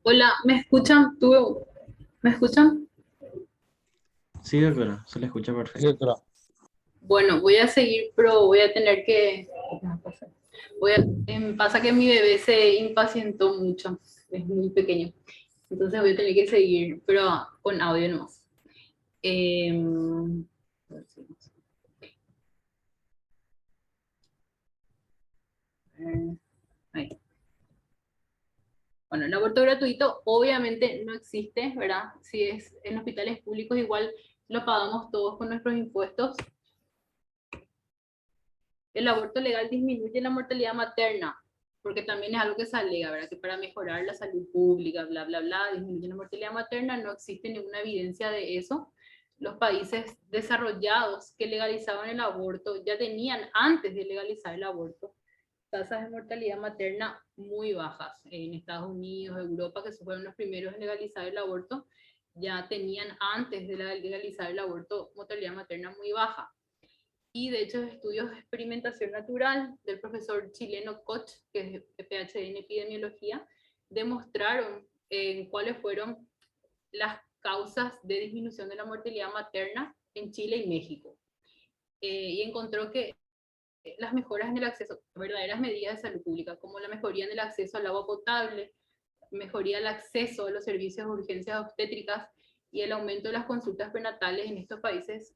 Hola, ¿me escuchan? ¿Me escuchan? Sí, doctora, se le escucha Sí, perfecto. doctora. Bueno, voy a seguir, pero voy a tener que... pasa que mi bebé se impacientó mucho, es muy pequeño, entonces voy a tener que seguir, pero con audio nomás. Em, a ver si- ahí. Bueno, el aborto gratuito obviamente no existe, ¿verdad? Si es en hospitales públicos, igual lo pagamos todos con nuestros impuestos. El aborto legal disminuye la mortalidad materna, porque también es algo que se alega, ¿verdad? Que para mejorar la salud pública, bla, bla, bla, disminuye la mortalidad materna, no existe ninguna evidencia de eso. Los países desarrollados que legalizaban el aborto ya tenían, antes de legalizar el aborto, tasas de mortalidad materna muy bajas. En Estados Unidos, Europa, que fueron los primeros en legalizar el aborto, ya tenían antes de legalizar el aborto mortalidad materna muy baja. Y de hecho estudios de experimentación natural del profesor chileno Koch, que es PhD en epidemiología, demostraron cuáles fueron las causas de disminución de la mortalidad materna en Chile y México. Y encontró que las mejoras en el acceso, verdaderas medidas de salud pública, como la mejoría en el acceso al agua potable, mejoría del acceso a los servicios de urgencias obstétricas y el aumento de las consultas prenatales en estos países,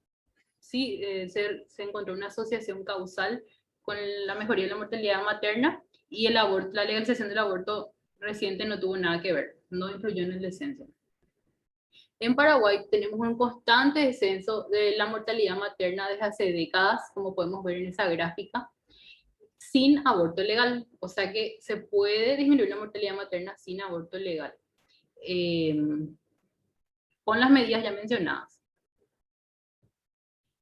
sí se encontró una asociación causal con la mejoría de la mortalidad materna, y el aborto, la legalización del aborto reciente no tuvo nada que ver, no influyó en el descenso. En Paraguay tenemos un constante descenso de la mortalidad materna desde hace décadas, como podemos ver en esa gráfica, sin aborto legal. O sea que se puede disminuir la mortalidad materna sin aborto legal, eh, con las medidas ya mencionadas.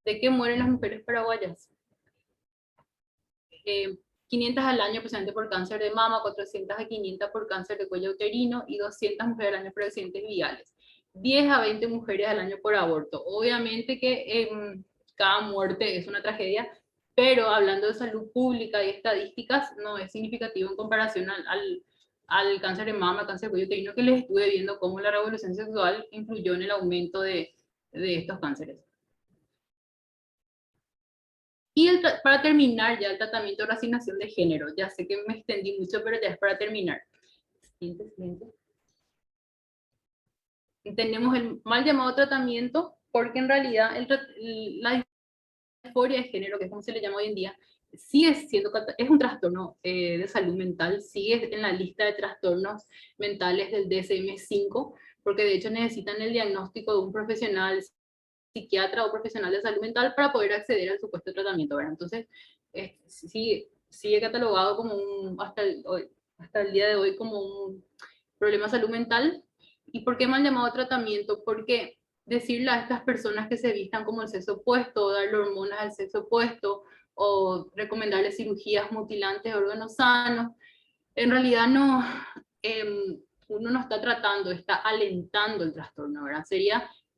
¿De qué mueren las mujeres paraguayas? 500 al año aproximadamente por cáncer de mama, 400 a 500 por cáncer de cuello uterino y 200 mujeres al año por accidentes viales. 10 a 20 mujeres al año por aborto. Obviamente que cada muerte es una tragedia, pero hablando de salud pública y estadísticas, no es significativo en comparación al cáncer de mama, cáncer de cuello uterino, que les estuve viendo cómo la revolución sexual influyó en el aumento de estos cánceres. Y para terminar ya el tratamiento de reasignación de género, ya sé que me extendí mucho, pero ya es para terminar. Siguiente, siguiente. Tenemos el mal llamado tratamiento, porque en realidad la disforia de género, que es como se le llama hoy en día, sigue siendo, es un trastorno de salud mental, sigue en la lista de trastornos mentales del DSM-5, porque de hecho necesitan el diagnóstico de un profesional psiquiatra o profesional de salud mental para poder acceder al supuesto tratamiento, ¿verdad? Entonces, sigue catalogado como hasta el día de hoy como un problema de salud mental. ¿Y por qué mal llamado tratamiento? Porque decirle a estas personas que se vistan como el sexo opuesto, o darle hormonas al sexo opuesto, o recomendarles cirugías mutilantes de órganos sanos, en realidad no, uno no está tratando, está alentando el trastorno, ¿verdad?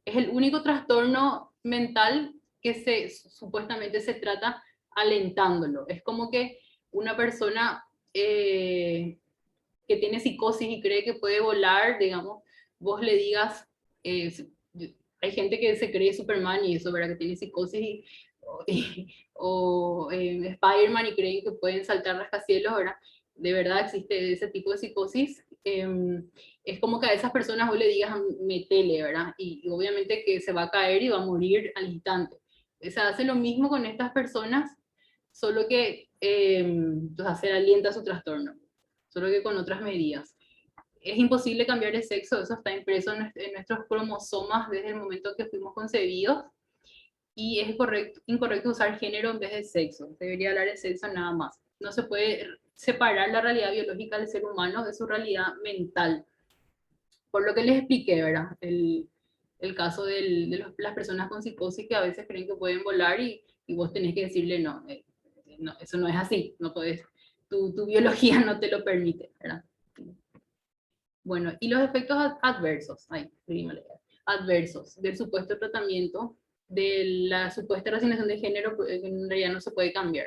Es el único trastorno mental que supuestamente se trata alentándolo. Es como que una persona que tiene psicosis y cree que puede volar, digamos, vos le digas, eh, hay gente que se cree Superman y eso, ¿verdad? Que tiene psicosis o Spider-Man y creen que pueden saltar rascacielos, ¿verdad? De verdad existe ese tipo de psicosis. Es como que a esas personas vos le digas, metele, ¿verdad? Y obviamente que se va a caer y va a morir al instante. Se hace lo mismo con estas personas, solo que se alienta su trastorno, solo que con otras medidas. Es imposible cambiar de sexo, eso está impreso en nuestros cromosomas desde el momento que fuimos concebidos, y es incorrecto usar género en vez de sexo, debería hablar de sexo nada más. No se puede separar la realidad biológica del ser humano de su realidad mental. Por lo que les expliqué, ¿verdad? El caso las personas con psicosis que a veces creen que pueden volar y vos tenés que decirle no, no, eso no es así, no puedes, tu biología no te lo permite, ¿verdad? Bueno, y los efectos adversos, adversos del supuesto tratamiento, de la supuesta reasignación de género, que en realidad no se puede cambiar.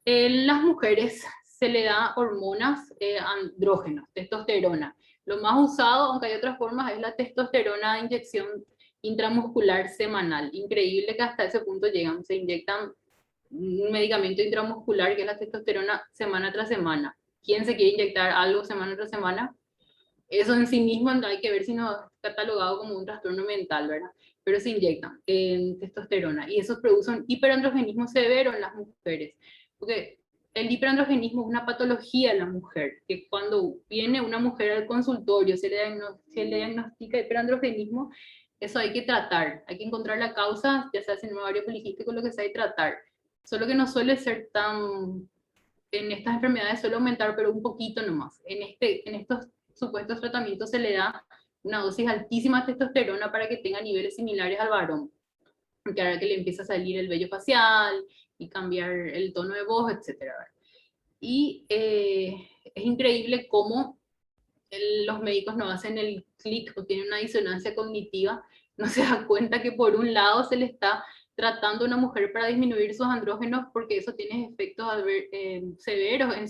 En las mujeres se le da hormonas andrógenos, testosterona. Lo más usado, aunque hay otras formas, es la testosterona de inyección intramuscular semanal. Increíble que hasta ese punto llegan, se inyectan un medicamento intramuscular que es la testosterona semana tras semana. ¿Quién se quiere inyectar algo semana tras semana? Eso en sí mismo hay que ver si no es catalogado como un trastorno mental, ¿verdad? Pero se inyectan testosterona y eso produce un hiperandrogenismo severo en las mujeres. Porque el hiperandrogenismo es una patología en la mujer, que cuando viene una mujer al consultorio, se le diagnostica hiperandrogenismo, eso hay que tratar, hay que encontrar la causa, ya sea síndrome ovario poliquístico, lo que sea, y tratar. Solo que no suele ser tan, en estas enfermedades suele aumentar, pero un poquito nomás. En estos supuestos tratamientos se le da una dosis altísima de testosterona para que tenga niveles similares al varón, porque ahora que le empieza a salir el vello facial y cambiar el tono de voz, etc. Y es increíble cómo los médicos no hacen el clic o tienen una disonancia cognitiva, no se da cuenta que por un lado se le está tratando a una mujer para disminuir sus andrógenos porque eso tiene efectos severos en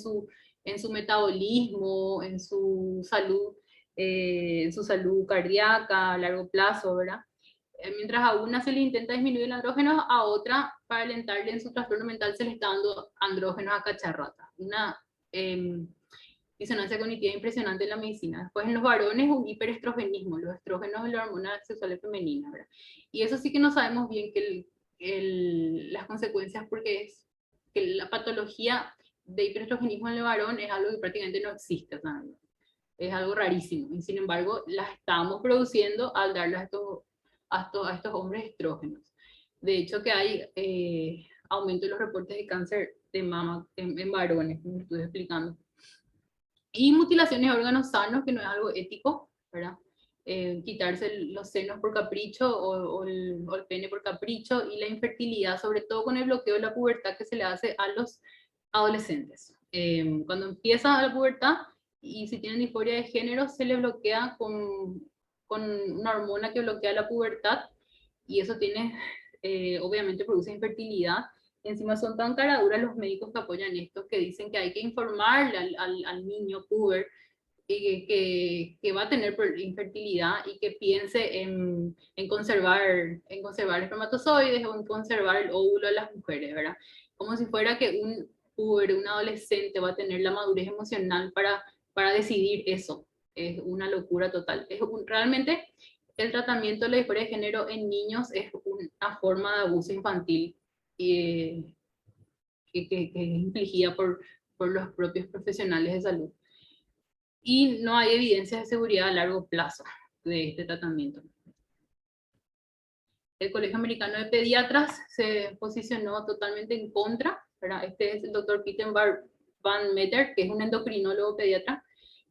su metabolismo, en su salud cardíaca a largo plazo, ¿verdad? Mientras a una se le intenta disminuir el andrógeno, a otra, para alentarle en su trastorno mental, se le está dando andrógenos a cacharrata. Una disonancia cognitiva impresionante en la medicina. Después en los varones un hiperestrogenismo, los estrógenos de la hormona sexual femenina, ¿verdad? Y eso sí que no sabemos bien las consecuencias porque es que la patología de hiperestrogenismo en el varón es algo que prácticamente no existe, ¿sabes? Es algo rarísimo y sin embargo las estamos produciendo al darle a estos hombres estrógenos. De hecho que hay aumento de los reportes de cáncer de mama en varones, como estuve explicando. Y mutilaciones de órganos sanos, que no es algo ético, ¿verdad? Quitarse los senos por capricho o el pene por capricho, y la infertilidad, sobre todo con el bloqueo de la pubertad que se le hace a los adolescentes. Cuando empieza la pubertad y si tienen disforia de género, se le bloquea con una hormona que bloquea la pubertad y eso tiene, obviamente produce infertilidad. Encima son tan caraduras los médicos que apoyan esto, que dicen que hay que informarle al niño puber y que va a tener infertilidad y que piense en conservar espermatozoides o en conservar el óvulo de las mujeres, ¿verdad? Como si fuera que un puber, un adolescente va a tener la madurez emocional para decidir eso. Es una locura total. Realmente el tratamiento de la disforia de género en niños es una forma de abuso infantil que es infligida por los propios profesionales de salud. Y no hay evidencias de seguridad a largo plazo de este tratamiento. El Colegio Americano de Pediatras se posicionó totalmente en contra, ¿verdad? Este es el doctor Peter Van Meter, que es un endocrinólogo pediatra,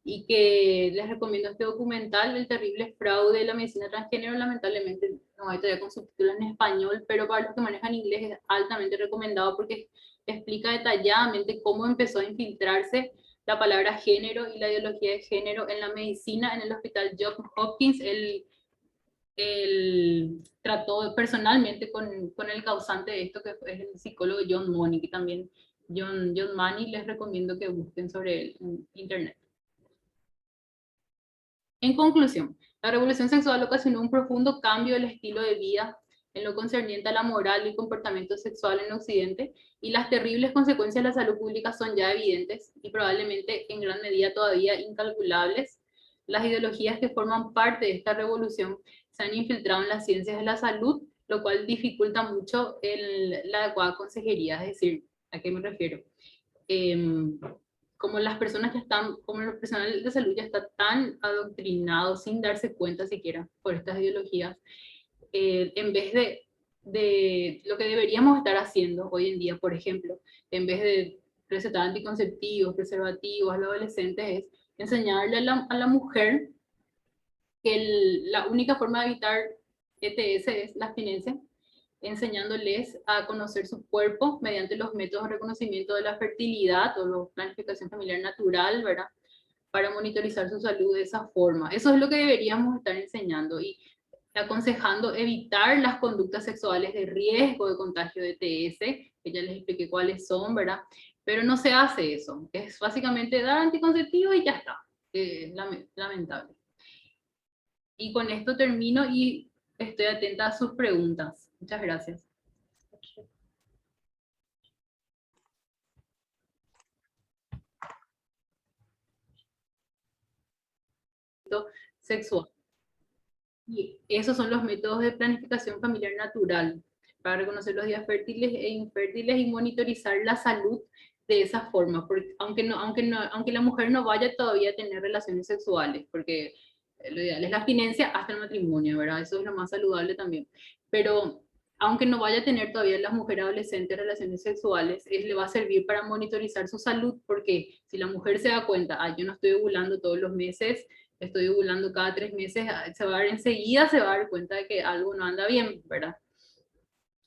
y que les recomiendo este documental, El terrible fraude de la medicina transgénero. Lamentablemente no hay todavía con subtítulos en español, pero para los que manejan inglés es altamente recomendado porque explica detalladamente cómo empezó a infiltrarse la palabra género y la ideología de género en la medicina en el hospital Johns Hopkins. Él trató personalmente con el causante de esto, que es el psicólogo John Money, que también John Money les recomiendo que busquen sobre él en internet. En conclusión, la revolución sexual ocasionó un profundo cambio del estilo de vida en lo concerniente a la moral y el comportamiento sexual en Occidente, y las terribles consecuencias de la salud pública son ya evidentes y probablemente en gran medida todavía incalculables. Las ideologías que forman parte de esta revolución se han infiltrado en las ciencias de la salud, lo cual dificulta mucho la adecuada consejería. Es decir, ¿a qué me refiero? Como las personas ya están, como el personal de salud ya está tan adoctrinado sin darse cuenta siquiera por estas ideologías, en vez de lo que deberíamos estar haciendo hoy en día, por ejemplo, en vez de recetar anticonceptivos, preservativos a los adolescentes, es enseñarle a la mujer que la única forma de evitar ETS es la abstinencia, enseñándoles a conocer su cuerpo mediante los métodos de reconocimiento de la fertilidad o la planificación familiar natural, ¿verdad? Para monitorizar su salud de esa forma. Eso es lo que deberíamos estar enseñando y aconsejando evitar las conductas sexuales de riesgo de contagio de ETS, que ya les expliqué cuáles son, ¿verdad? pero no se hace eso. Es básicamente dar anticonceptivo y ya está. Lamentable. Y con esto termino y estoy atenta a sus preguntas. Muchas gracias. Sexual. Y esos son los métodos de planificación familiar natural para reconocer los días fértiles e infértiles y monitorizar la salud de esa forma, porque aunque la mujer no vaya todavía a tener relaciones sexuales, porque lo ideal es la abstinencia hasta el matrimonio, ¿verdad? Eso es lo más saludable también. Pero aunque no vaya a tener todavía las mujeres adolescentes relaciones sexuales, le va a servir para monitorizar su salud, porque si la mujer se da cuenta, yo no estoy ovulando todos los meses, estoy ovulando cada 3 meses, enseguida se va a dar cuenta de que algo no anda bien, ¿verdad?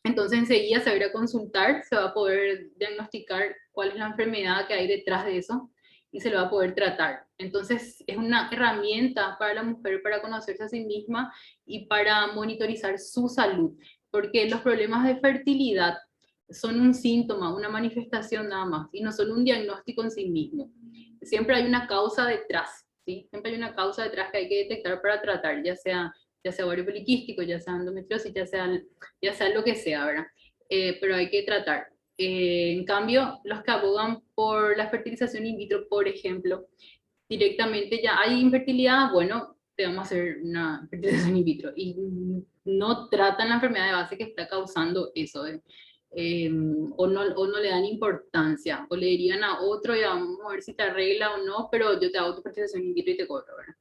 Entonces enseguida se va a ir a consultar, se va a poder diagnosticar cuál es la enfermedad que hay detrás de eso y se lo va a poder tratar. Entonces es una herramienta para la mujer para conocerse a sí misma y para monitorizar su salud, porque los problemas de fertilidad son un síntoma, una manifestación nada más, y no son un diagnóstico en sí mismo. Siempre hay una causa detrás, ¿sí? Siempre hay una causa detrás que hay que detectar para tratar, ya sea ovario poliquístico, ya sea endometriosis, ya sea lo que sea, ¿verdad? Pero hay que tratar. En cambio, los que abogan por la fertilización in vitro, por ejemplo, directamente ya hay infertilidad, bueno, te vamos a hacer una fertilización in vitro. Y no tratan la enfermedad de base que está causando eso. O no le dan importancia, o le dirían a otro, y vamos a ver si te arregla o no, pero yo te hago tu fertilización in vitro y te cobro, ¿verdad?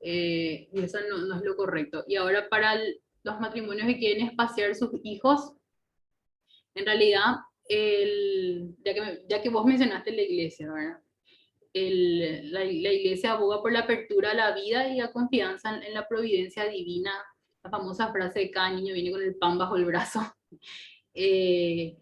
Y eso no es lo correcto. Y ahora para los matrimonios que quieren espaciar sus hijos, en realidad, ya que vos mencionaste la iglesia, ¿verdad? La iglesia aboga por la apertura a la vida y la confianza en la providencia divina, la famosa frase de cada niño viene con el pan bajo el brazo. eh,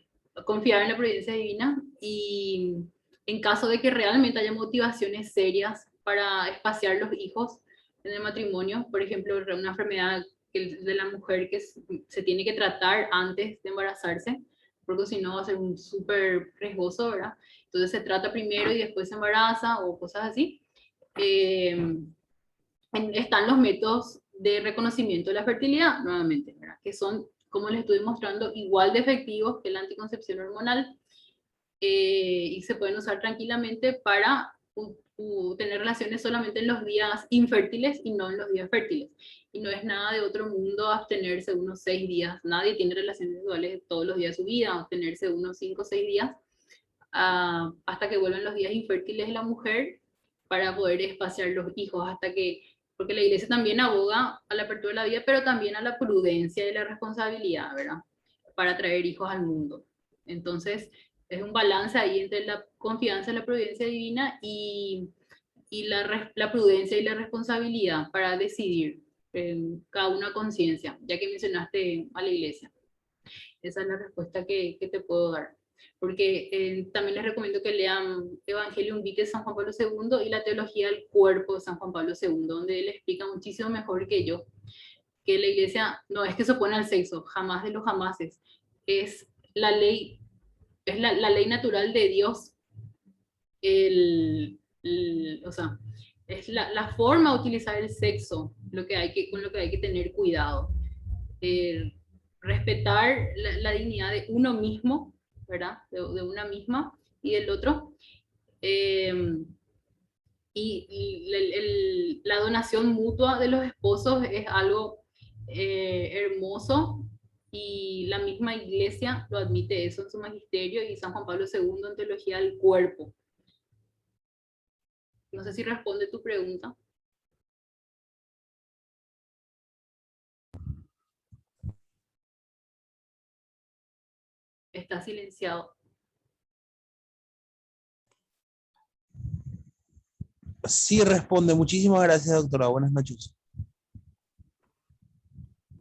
Confiar en la providencia divina y en caso de que realmente haya motivaciones serias para espaciar los hijos en el matrimonio, por ejemplo, una enfermedad de la mujer que se tiene que tratar antes de embarazarse, porque si no va a ser un súper riesgoso, ¿verdad? Entonces se trata primero y después se embaraza o cosas así. Están los métodos de reconocimiento de la fertilidad, nuevamente, ¿verdad? Que son, como les estoy mostrando, igual de efectivos que la anticoncepción hormonal y se pueden usar tranquilamente para tener relaciones solamente en los días infértiles y no en los días fértiles. Y no es nada de otro mundo abstenerse unos 6 días. Nadie tiene relaciones sexuales todos los días de su vida, abstenerse unos 5 o 6 días hasta que vuelvan los días infértiles de la mujer para poder espaciar los hijos, porque la iglesia también aboga a la apertura de la vida, pero también a la prudencia y la responsabilidad, ¿verdad? Para traer hijos al mundo. Entonces, es un balance ahí entre la confianza en la prudencia divina y la prudencia y la responsabilidad para decidir cada una conciencia, ya que mencionaste a la iglesia. Esa es la respuesta que te puedo dar. Porque también les recomiendo que lean Evangelium Vitae de San Juan Pablo II y la Teología del Cuerpo de San Juan Pablo II, donde él explica muchísimo mejor que yo que la iglesia no es que se opone al sexo, jamás de los jamases. Es la ley, es la ley natural de Dios. O sea, es la forma de utilizar el sexo con lo que hay que tener cuidado. Eh, Respetar la dignidad de uno mismo, ¿verdad? De una misma y del otro. Eh, la donación mutua de los esposos es algo hermoso y la misma iglesia lo admite eso en su magisterio y San Juan Pablo II en Teología del Cuerpo. No sé si responde tu pregunta. Está silenciado. Sí responde. Muchísimas gracias, doctora. Buenas noches.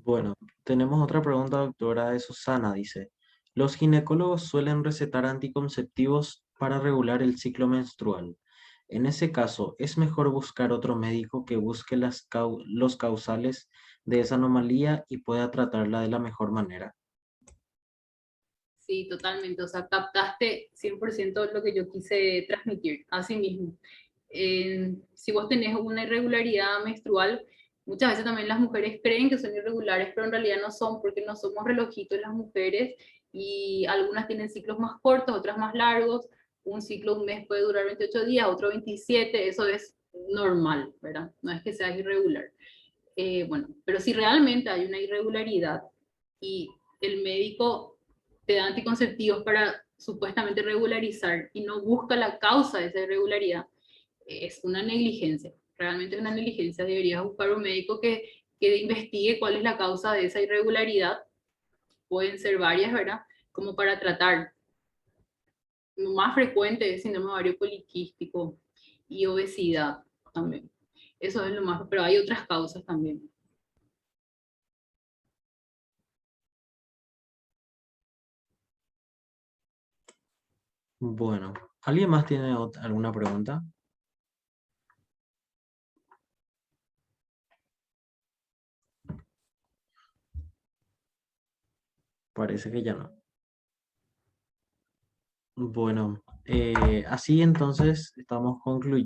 Bueno, tenemos otra pregunta, doctora, de Susana. Dice, los ginecólogos suelen recetar anticonceptivos para regular el ciclo menstrual. En ese caso, ¿es mejor buscar otro médico que busque los causales de esa anomalía y pueda tratarla de la mejor manera? Sí, totalmente. O sea, captaste 100% lo que yo quise transmitir. Así mismo. Si vos tenés una irregularidad menstrual, muchas veces también las mujeres creen que son irregulares, pero en realidad no son, porque no somos relojitos las mujeres y algunas tienen ciclos más cortos, otras más largos. Un ciclo, un mes puede durar 28 días, otro 27, eso es normal, ¿verdad? No es que sea irregular. Bueno, pero si realmente hay una irregularidad y el médico te da anticonceptivos para supuestamente regularizar y no busca la causa de esa irregularidad, es una negligencia, realmente es una negligencia. Deberías buscar un médico que investigue cuál es la causa de esa irregularidad. Pueden ser varias, ¿verdad? Como para tratar. Lo más frecuente es síndrome ovario poliquístico y obesidad también. Eso es lo más, pero hay otras causas también. Bueno, ¿alguien más tiene alguna pregunta? Parece que ya no. Bueno, así entonces estamos concluyendo.